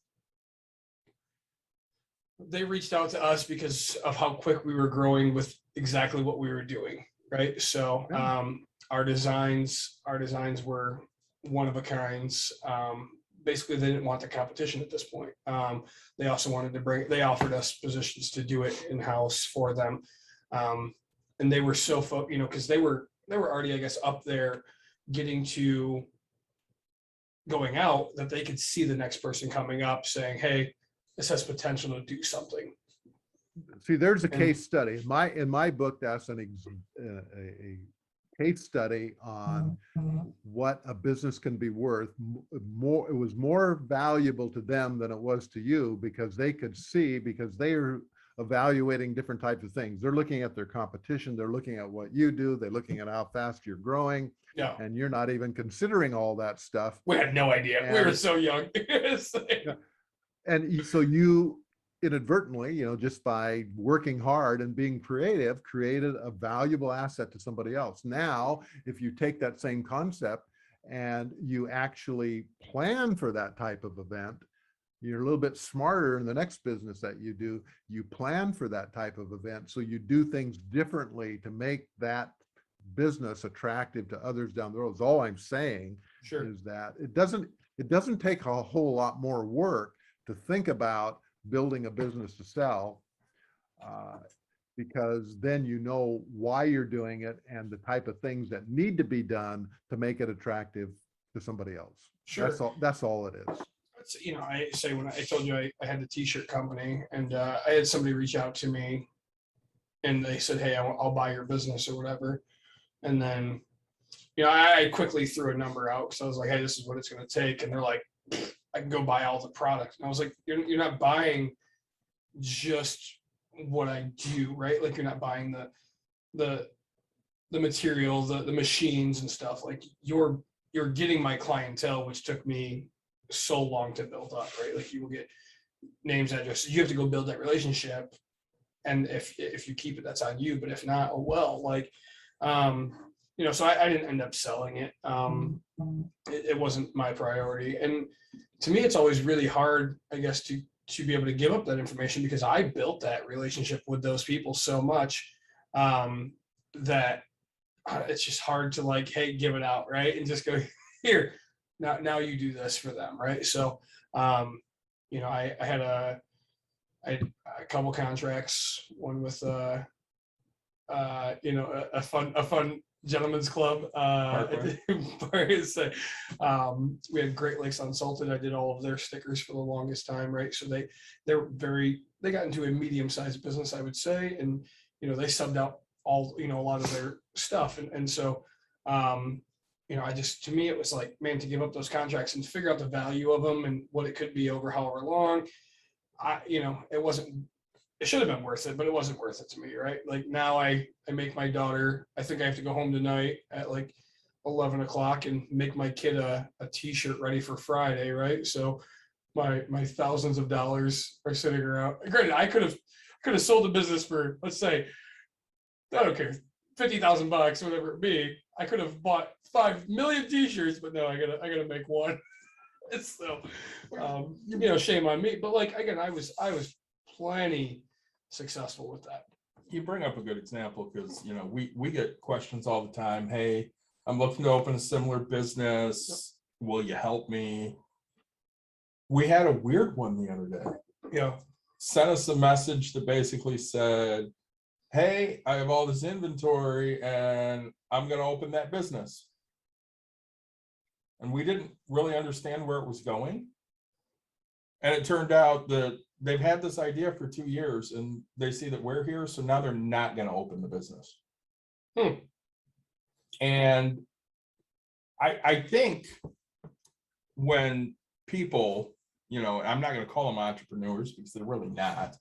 they reached out to us because of how quick we were growing with exactly what we were doing, right? So our designs were one of a kinds. Basically, they didn't want the competition at this point. They also wanted to they offered us positions to do it in-house for them. And they were so, you know, because they were already, I guess, up there getting to going out, that they could see the next person coming up saying, hey, this has potential to do something. See, there's a case study. In my book, that's a case study on what a business can be worth. More, it was more valuable to them than it was to you, because they could see, because they are evaluating different types of things. They're looking at their competition. They're looking at what you do. They're looking at how fast you're growing. Yeah. And you're not even considering all that stuff. We had no idea. We were so young. And so you inadvertently, you know, just by working hard and being creative, created a valuable asset to somebody else. Now, if you take that same concept and you actually plan for that type of event, you're a little bit smarter in the next business that you do. You plan for that type of event. So you do things differently to make that business attractive to others down the road. So all I'm saying is that it doesn't take a whole lot more work to think about building a business to sell, because then you know why you're doing it and the type of things that need to be done to make it attractive to somebody else. Sure. That's all it is. You know, I say, when I told you I had the t-shirt company, and I had somebody reach out to me and they said, hey, I'll buy your business or whatever. And then, you know, I quickly threw a number out, because I was like, hey, this is what it's going to take. And they're like, I can go buy all the product. And I was like, you're not buying just what I do, right? Like, you're not buying the material, the machines and stuff. Like, you're getting my clientele, which took me so long to build up, right? Like, you will get names, addresses. You have to go build that relationship. And if you keep it, that's on you. But if not, oh well. Like, you know, so I didn't end up selling it. It wasn't my priority. And to me, it's always really hard, I guess, to be able to give up that information, because I built that relationship with those people so much that it's just hard to, like, hey, give it out, right? And just go, here, now you do this for them, right? So, you know, I had a couple contracts, one with you know, a fun gentleman's club. Parkway. We had Great Lakes Unsalted. I did all of their stickers for the longest time, right? So they got into a medium-sized business, I would say, and you know, they subbed out all, you know, a lot of their stuff, and so you know, to me it was like, man, to give up those contracts and figure out the value of them and what it could be over however long, you know, it should have been worth it, but it wasn't worth it to me, right? Like now I make my daughter, I think I have to go home tonight at like 11 o'clock and make my kid a t-shirt ready for Friday, right? So my thousands of dollars are sitting around. Granted, I could have sold the business for, let's say, I don't care, $50,000, whatever it be. I could have bought 5 million t-shirts, but no, I gotta make one. It's so, you know, shame on me. But like, again, I was plenty successful with that. You bring up a good example because, you know, we get questions all the time. Hey, I'm looking to open a similar business. Will you help me? We had a weird one the other day. Yeah. Sent us a message that basically said, hey, I have all this inventory and I'm going to open that business. And we didn't really understand where it was going. And it turned out that they've had this idea for 2 years and they see that we're here. So now they're not going to open the business. And I think when people, you know, I'm not going to call them entrepreneurs because they're really not,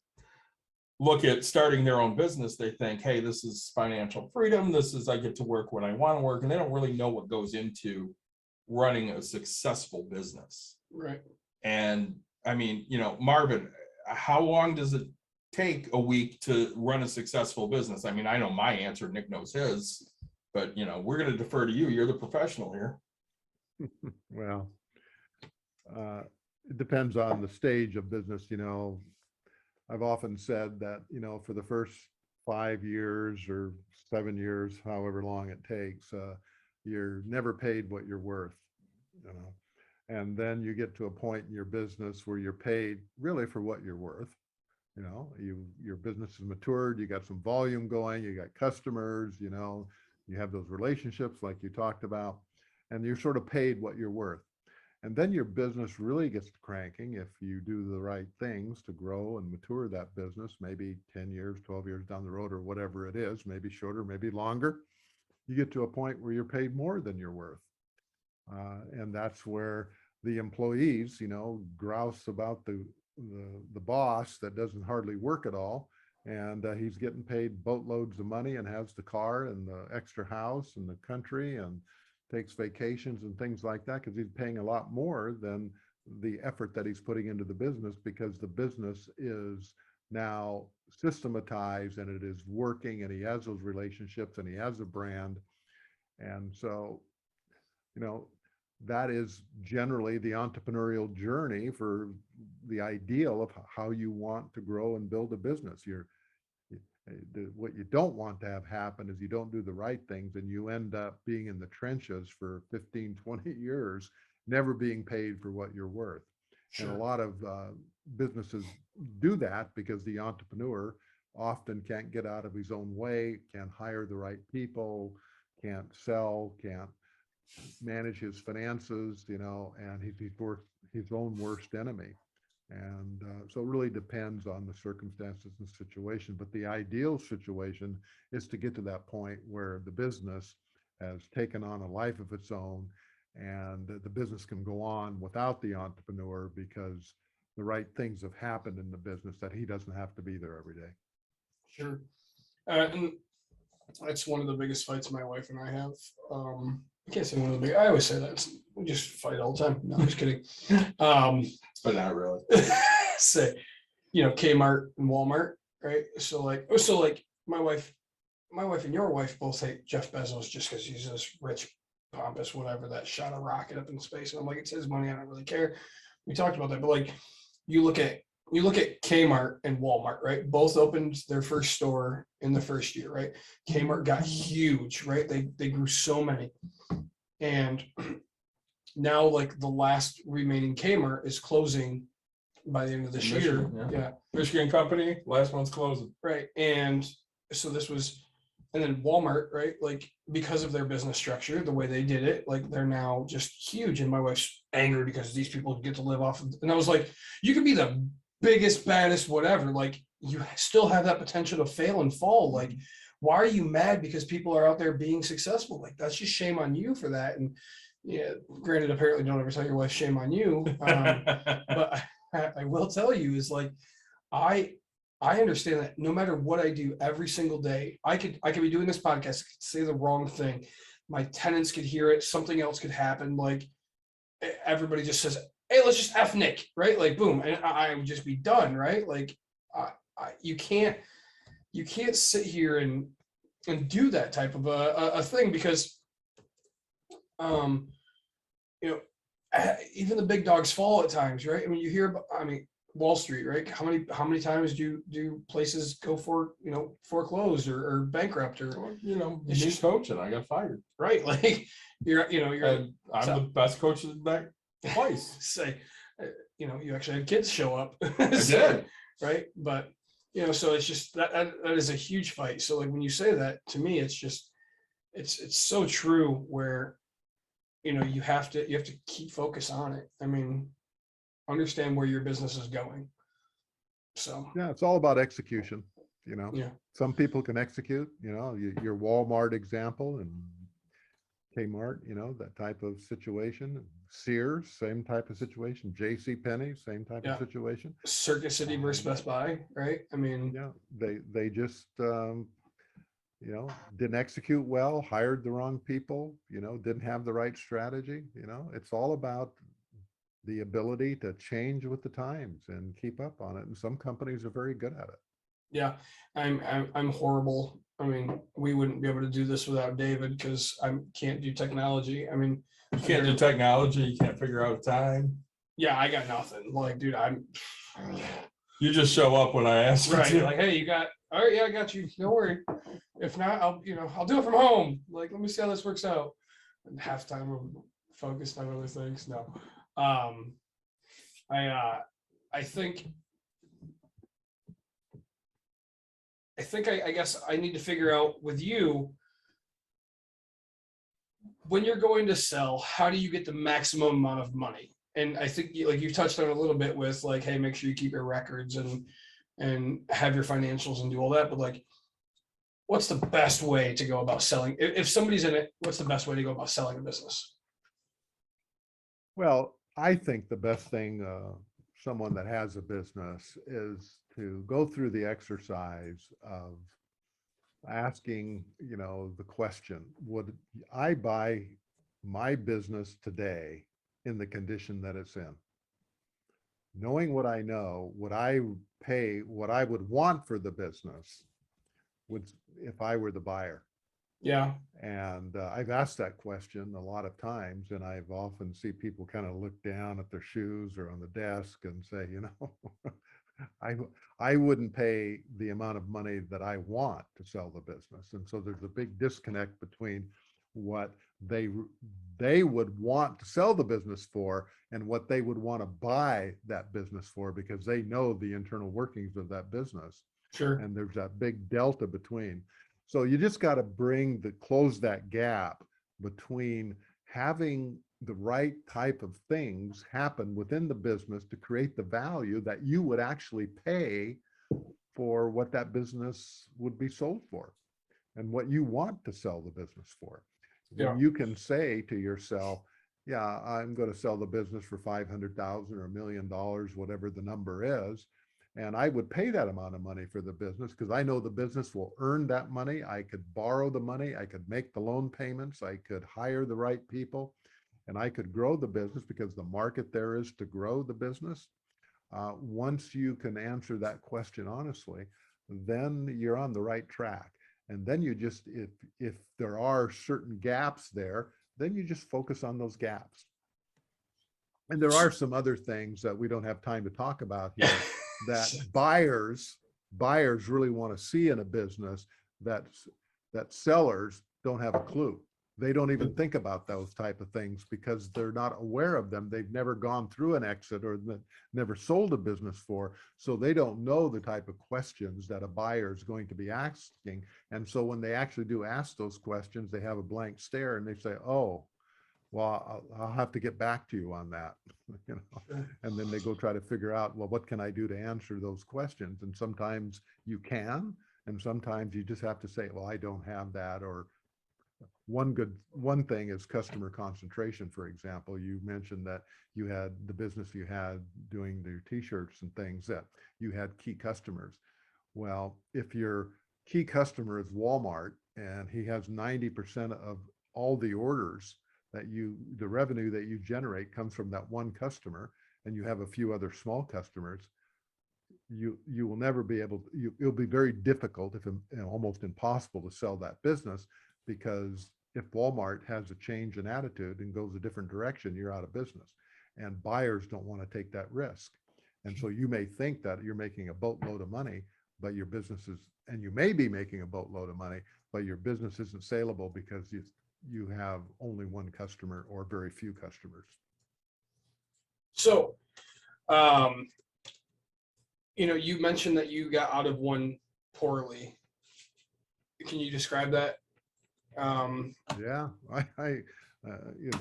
look at starting their own business, they think, hey, this is financial freedom. This is, I get to work when I want to work. And they don't really know what goes into running a successful business. Right. And I mean, you know, Marvin, how long does it take a week to run a successful business? I mean, I know my answer, Nick knows his, but you know, we're going to defer to you. You're the professional here. Well, it depends on the stage of business. You know, I've often said that, you know, for the first 5 years or 7 years, however long it takes, you're never paid what you're worth, you know, and then you get to a point in your business where you're paid really for what you're worth. You know, your business is matured, you got some volume going, you got customers, you know, you have those relationships like you talked about, and you're sort of paid what you're worth. And then your business really gets cranking if you do the right things to grow and mature that business, maybe 10 years, 12 years down the road or whatever it is, maybe shorter, maybe longer. You get to a point where you're paid more than you're worth. And that's where the employees, you know, grouse about the boss that doesn't hardly work at all. And he's getting paid boatloads of money and has the car and the extra house and the country and takes vacations and things like that because he's paying a lot more than the effort that he's putting into the business, because the business is now systematized and it is working and he has those relationships and he has a brand. And so, you know, that is generally the entrepreneurial journey for the ideal of how you want to grow and build a business. What you don't want to have happen is you don't do the right things and you end up being in the trenches for 15, 20 years, never being paid for what you're worth. Sure. And a lot of businesses do that because the entrepreneur often can't get out of his own way, can't hire the right people, can't sell, can't manage his finances, you know, and he's his own worst enemy. And so it really depends on the circumstances and situation. But the ideal situation is to get to that point where the business has taken on a life of its own and the business can go on without the entrepreneur because the right things have happened in the business that he doesn't have to be there every day. Sure. And that's one of the biggest fights my wife and I have. I can't say one of the big, I always say that. We just fight all the time. No, I'm just kidding. But not really. Say, you know, Kmart and Walmart, right? So like my wife and your wife both hate Jeff Bezos just because he's this rich, pompous, whatever, that shot a rocket up in space. And I'm like, it's his money. I don't really care. We talked about that, but like, you look at Kmart and Walmart, right? Both opened their first store in the first year, right? Kmart got huge, right? They grew so many. And now like the last remaining Kmart is closing by the end of this year. Yeah. Michigan company, last one's closing. Right. And so this was and then Walmart, right? Like because of their business structure, the way they did it, like they're now just huge. And my wife's angry because these people get to live off of, and I was like, you could be the biggest, baddest, whatever. Like you still have that potential to fail and fall. Like, why are you mad because people are out there being successful? Like that's just shame on you for that. And yeah, granted, apparently don't ever tell your wife shame on you. But I will tell you is like, I understand that no matter what I do every single day, I could be doing this podcast, I could say the wrong thing. My tenants could hear it, something else could happen. Like everybody just says, hey, let's just F Nick, right? Like boom, and I would just be done, right? Like you can't sit here and do that type of a thing because you know, even the big dogs fall at times, right? I mean, you hear about, I mean, Wall Street, right? How many times do places go for, foreclosed or bankrupt or, It's just coaching. I got fired. right? Like you're And I'm so- the best coach of the back twice. say, you actually had kids show up. I did. Right? But so it's just that is a huge fight. So like when you say that to me, it's just it's so true where you have to keep focus on it. I mean, understand where your business is going. So Yeah, it's all about execution. yeah, Some people can execute, your Walmart example and Kmart, that type of situation. Sears, same type of situation. JC Penney, same type Yeah. of situation. Circuit City versus Best Buy, right? I mean, Yeah, they just didn't execute well, hired the wrong people, didn't have the right strategy. It's all about the ability to change with the times and keep up on it. And some companies are very good at it. yeah, I'm horrible. I mean, we wouldn't be able to do this without David because I can't do technology. I mean, You can't do technology. You can't figure out a time. yeah, I got nothing. Like, dude, You just show up when I ask you right. to. Like, hey, you got, all right, yeah, I got you. Don't worry. If not, I'll do it from home. Like, let me see how this works out. And half time we're focused on other things. No. I think I guess I need to figure out with you when you're going to sell, how do you get the maximum amount of money? And I think you touched on it a little bit with like, hey, make sure you keep your records and have your financials and do all that. But like, what's the best way to go about selling? If somebody's in it, what's the best way to go about selling a business? Well, I think the best thing someone that has a business is to go through the exercise of asking, the question, would I buy my business today in the condition that it's in? Knowing what I know, would I pay what I would want for the business if I were the buyer? Yeah. And I've asked that question a lot of times, and I've often see people kind of look down at their shoes or on the desk and say, I wouldn't pay the amount of money that I want to sell the business. And so there's a big disconnect between what they would want to sell the business for and what they would want to buy that business for, because they know the internal workings of that business. Sure. And there's that big delta between. So you just got to close that gap between having the right type of things happen within the business to create the value that you would actually pay for what that business would be sold for and what you want to sell the business for. Yeah. You can say to yourself, yeah, I'm going to sell the business for 500,000 or $1 million, whatever the number is. And I would pay that amount of money for the business because I know the business will earn that money. I could borrow the money. I could make the loan payments. I could hire the right people, and I could grow the business because the market there is to grow the business. Once you can answer that question honestly, then you're on the right track. And then you just, if there are certain gaps there, then you just focus on those gaps. And there are some other things that we don't have time to talk about here that buyers really want to see in a business that sellers don't have a clue. they don't even think about those type of things because they're not aware of them. They've never gone through an exit or never sold a business for, so they don't know the type of questions that a buyer is going to be asking. And so when they actually do ask those questions, they have a blank stare and they say, oh, well, I'll have to get back to you on that. You know, Sure. and then they go try to figure out, well, what can I do to answer those questions? And sometimes you can, and sometimes you just have to say, well, I don't have that. Or one thing is customer concentration. For example, you mentioned that you had the business you had doing your t-shirts and things, that you had key customers. Well, if your key customer is Walmart and he has 90% of all the orders that the revenue that you generate comes from that one customer, and you have a few other small customers, you will never be able to, it'll be very difficult, if almost impossible, to sell that business, because if Walmart has a change in attitude and goes a different direction, you're out of business, and buyers don't want to take that risk. And so you may think that you're making a boatload of money, but your business is, and you may be making a boatload of money, but your business isn't saleable because you have only one customer or very few customers. So, you mentioned that you got out of one poorly. Can you describe that? Yeah,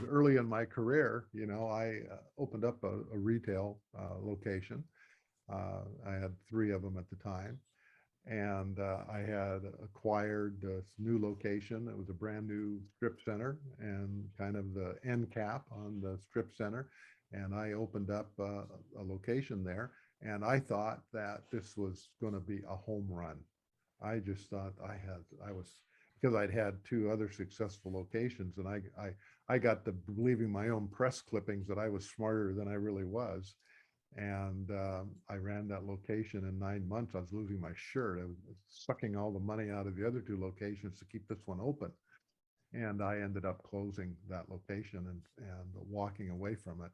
early in my career, I opened up a retail location. I had 3 of them at the time. And I had acquired this new location. It was a brand new strip center and kind of the end cap on the strip center. And I opened up a location there. And I thought that this was going to be a home run. I just thought because I'd had 2 other successful locations, and I got to believing my own press clippings that I was smarter than I really was. And I ran that location in 9 months. I was losing my shirt. I was sucking all the money out of the other 2 locations to keep this one open. And I ended up closing that location and walking away from it.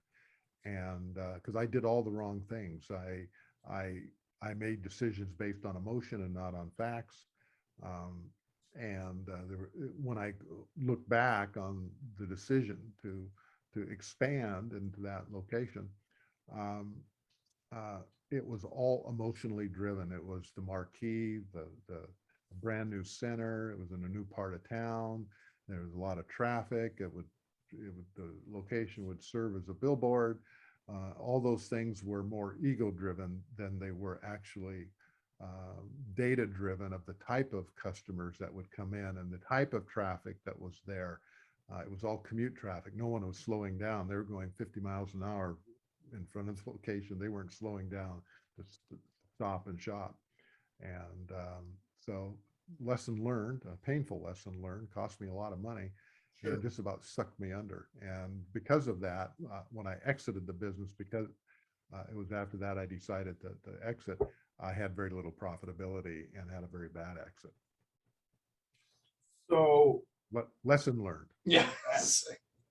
And because I did all the wrong things. I made decisions based on emotion and not on facts. When I look back on the decision to expand into that location, it was all emotionally driven. It was the marquee, the brand new center. It was in a new part of town. There was a lot of traffic. The location would serve as a billboard. All those things were more ego driven than they were actually data driven of the type of customers that would come in and the type of traffic that was there. It was all commute traffic. No one was slowing down. They were going 50 miles an hour in front of the location. They weren't slowing down to stop and shop. And so lesson learned, a painful lesson learned, cost me a lot of money. Sure. And just about sucked me under. And because of that, when I exited the business, because it was after that I decided to exit, I had very little profitability and had a very bad exit. So, but lesson learned. Yes.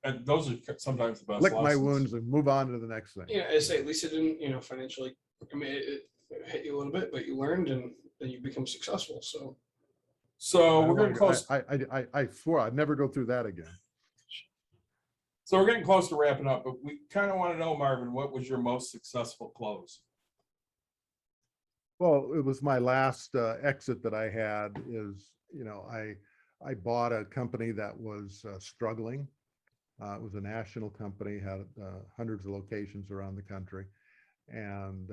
And those are sometimes the best Lick lessons. my wounds and move on to the next thing. Yeah, I say at least it didn't, financially. I mean, it hit you a little bit, but you learned, and then you become successful. So we're getting close. I swore I'd never go through that again. So we're getting close to wrapping up, but we kind of want to know, Marvin, what was your most successful close? Well, it was my last exit that I had. Is I bought a company that was struggling. It was a national company, had hundreds of locations around the country, and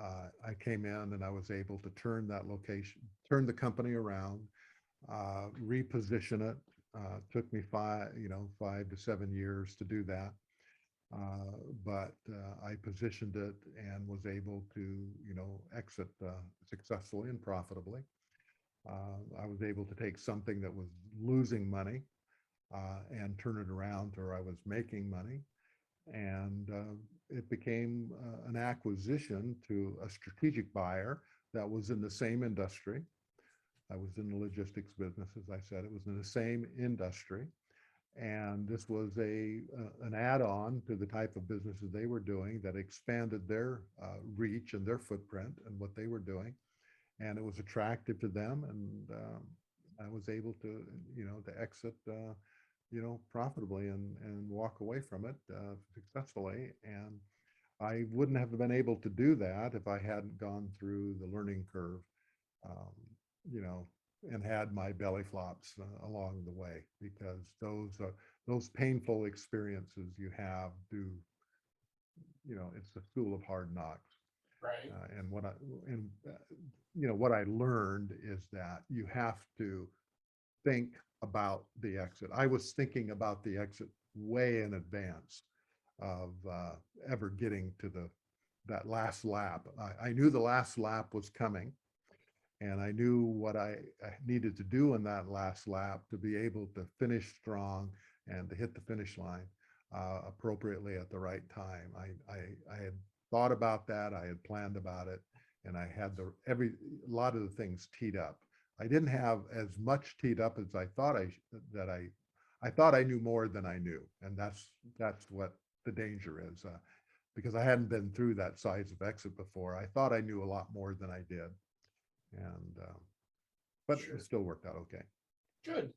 I came in and I was able to turn the company around, reposition it. Took me 5 to 7 years to do that. But I positioned it and was able to, exit successfully and profitably. I was able to take something that was losing money and turn it around to where I was making money. And it became an acquisition to a strategic buyer that was in the same industry. I was in the logistics business, as I said. It was in the same industry. And this was an add-on to the type of businesses they were doing that expanded their reach and their footprint and what they were doing. And it was attractive to them. And I was able to, to exit, profitably and walk away from it successfully. And I wouldn't have been able to do that if I hadn't gone through the learning curve, um, you know, and had my belly flops along the way, because those painful experiences you have do, it's the school of hard knocks. Right. And what I learned is that you have to think about the exit. I was thinking about the exit way in advance of ever getting to that last lap. I knew the last lap was coming, and I knew what I needed to do in that last lap to be able to finish strong and to hit the finish line appropriately at the right time. I had thought about that. I had planned about it, and I had a lot of the things teed up. I didn't have as much teed up as I thought I thought I knew more than I knew, and that's what the danger is, because I hadn't been through that size of exit before. I thought I knew a lot more than I did, and but Sure. it still worked out okay. Good.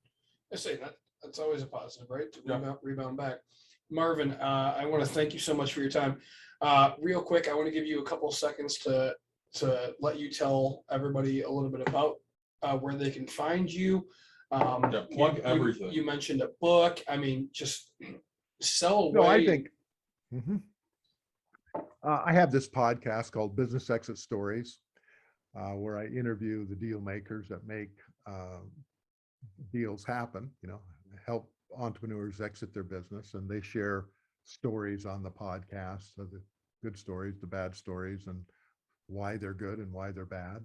I say that's always a positive, right? To Yeah. rebound back. Marvin, I want to thank you so much for your time. Real quick, I want to give you a couple seconds to let you tell everybody a little bit about where they can find you. Yeah, plug everything. You mentioned a book. I mean, just sell away. No, I think I have this podcast called Business Exit Stories, where I interview the deal makers that make deals happen, help entrepreneurs exit their business, and they share stories on the podcast, so the good stories, the bad stories, and why they're good and why they're bad.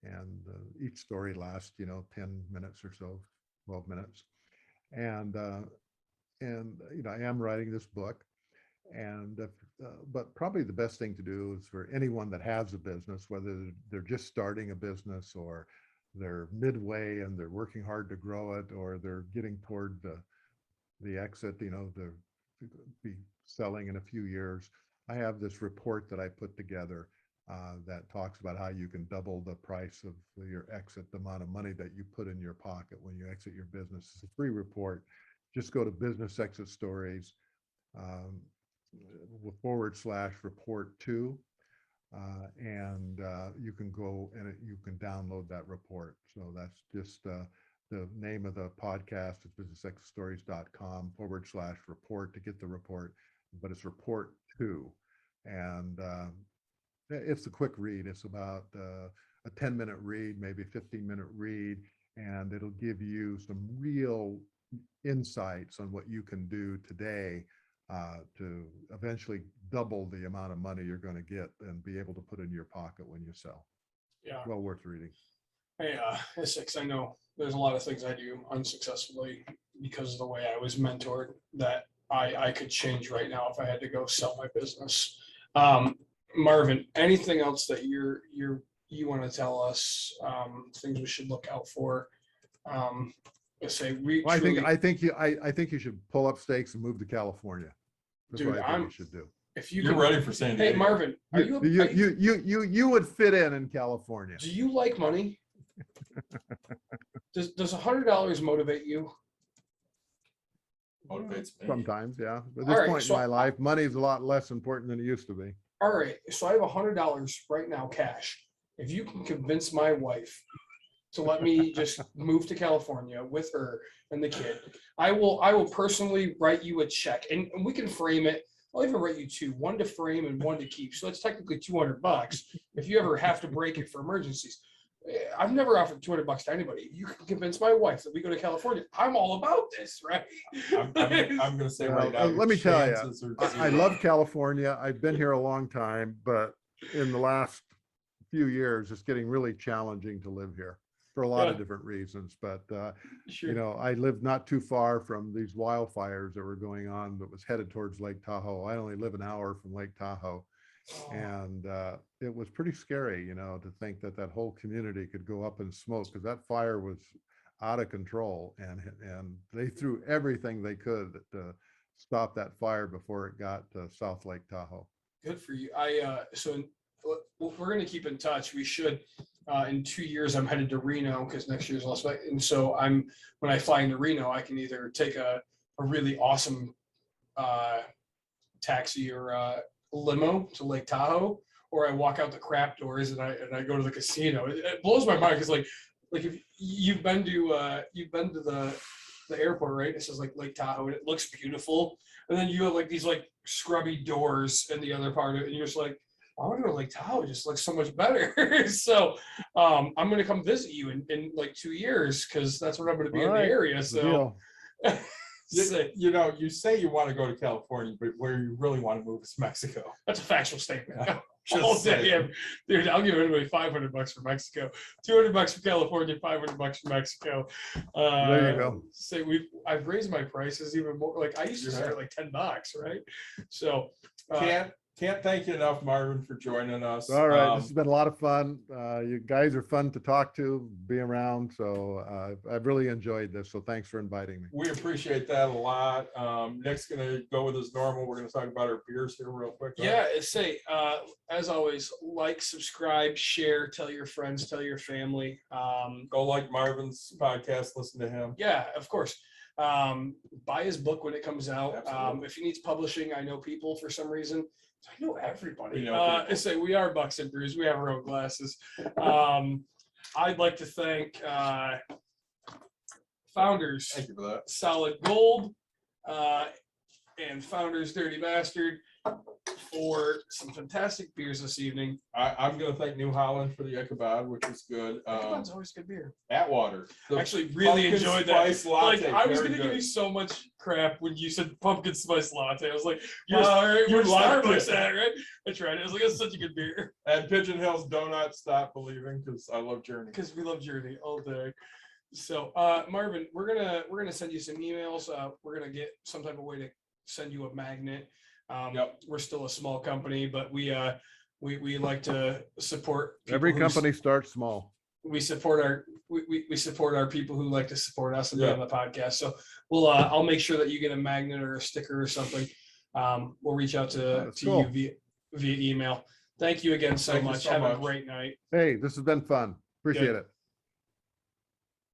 And each story lasts, 10 minutes or so, 12 minutes. And I am writing this book, and but probably the best thing to do is for anyone that has a business, whether they're just starting a business or they're midway and they're working hard to grow it, or they're getting toward the exit, to be selling in a few years. I have this report that I put together that talks about how you can double the price of your exit, the amount of money that you put in your pocket when you exit your business. It's a free report. Just go to Business Exit Stories /report 2, and you can go and you can download that report. So that's just the name of the podcast is businessexitstories.com /report to get the report, but it's report 2. And it's a quick read. It's about a 10-minute read, maybe 15-minute read, and it'll give you some real insights on what you can do today to eventually double the amount of money you're going to get and be able to put in your pocket when you sell. Yeah. Well worth reading. Hey, Essex, I know there's a lot of things I do unsuccessfully because of the way I was mentored that I could change right now if I had to go sell my business. Marvin, anything else that you want to tell us? Things we should look out for. Let's say I think you should pull up stakes and move to California. That's what I think you should do. If you're ready for San Diego. Hey, Marvin, you would fit in California. Do you like money? Does $100 motivate you? Motivates me. Sometimes, yeah. But at this point in my life, money is a lot less important than it used to be. All right, so I have $100 right now, cash. If you can convince my wife to let me just move to California with her and the kid, I will personally write you a check, and we can frame it. I'll even write you 2, one to frame and one to keep. So that's technically $200 if you ever have to break it for emergencies. I've never offered $200 to anybody. You can convince my wife that we go to California. I'm all about this, right? I'm going to say right now. Let me tell you, I love California. I've been here a long time, but in the last few years, it's getting really challenging to live here for a lot of different reasons. But, Sure. I live not too far from these wildfires that were going on that was headed towards Lake Tahoe. I only live an hour from Lake Tahoe. And it was pretty scary, to think that whole community could go up in smoke, because that fire was out of control, and they threw everything they could to stop that fire before it got to South Lake Tahoe. Good for you. So we're going to keep in touch. We should. in 2 years, I'm headed to Reno because next year's Las Vegas. And so when I fly into Reno, I can either take a really awesome taxi or limo to Lake Tahoe, or I walk out the crap doors and I go to the casino. It blows my mind because like if you've been to the airport, right? It says like Lake Tahoe and it looks beautiful. And then you have like these like scrubby doors in the other part of it, and you're just like, I want to go to Lake Tahoe. It just looks so much better. So I'm gonna come visit you in like 2 years because that's when I'm gonna be in the area. So You say you want to go to California, but where you really want to move is Mexico. that's a factual statement. Just All day, saying. dude. I'll give anybody $500 for Mexico, $200 for California, $500 for Mexico. There you go. Say I've raised my prices even more. Like I used to start at like $10, right? So Can't thank you enough, Marvin, for joining us. All right, this has been a lot of fun. You guys are fun to talk to, be around. So I've really enjoyed this. So thanks for inviting me. We appreciate that a lot. Nick's gonna go with his normal. We're gonna talk about our beers here real quick. yeah, as always, like, subscribe, share, tell your friends, tell your family. Go like Marvin's podcast, listen to him. Yeah, of course. Buy his book when it comes out. Absolutely. If he needs publishing, I know people for some reason. I know everybody. We know people. We are Bucks and Brews. We have our own glasses. I'd like to thank Founders Thank you for that. Solid Gold and Founders Dirty Bastard for some fantastic beers this evening. I'm gonna thank New Holland for the Ichabod, which is good. Ichabod's always good beer. Atwater. The Actually, really pumpkin enjoyed that. spice latte, Like I was very gonna give good. you so much crap when you said pumpkin spice latte. I was like, You're- all right, you where's liked Starbucks it. at, right? I tried it. I was like, that's such a good beer. And Pigeon Hills Donut Stop Believing, because I love Journey. Because we love Journey all day. So Marvin, we're gonna send you some emails. We're gonna get some type of way to send you a magnet. Yep. We're still a small company, but we like to support people Every who company starts small. we support our people who like to support us and be Yeah. on the podcast. So I'll make sure that you get a magnet or a sticker or something. We'll reach out to That's cool. you via email. Thank you again so Thank you much. so Have much. a great night. Hey, this has been fun. Appreciate Good. it.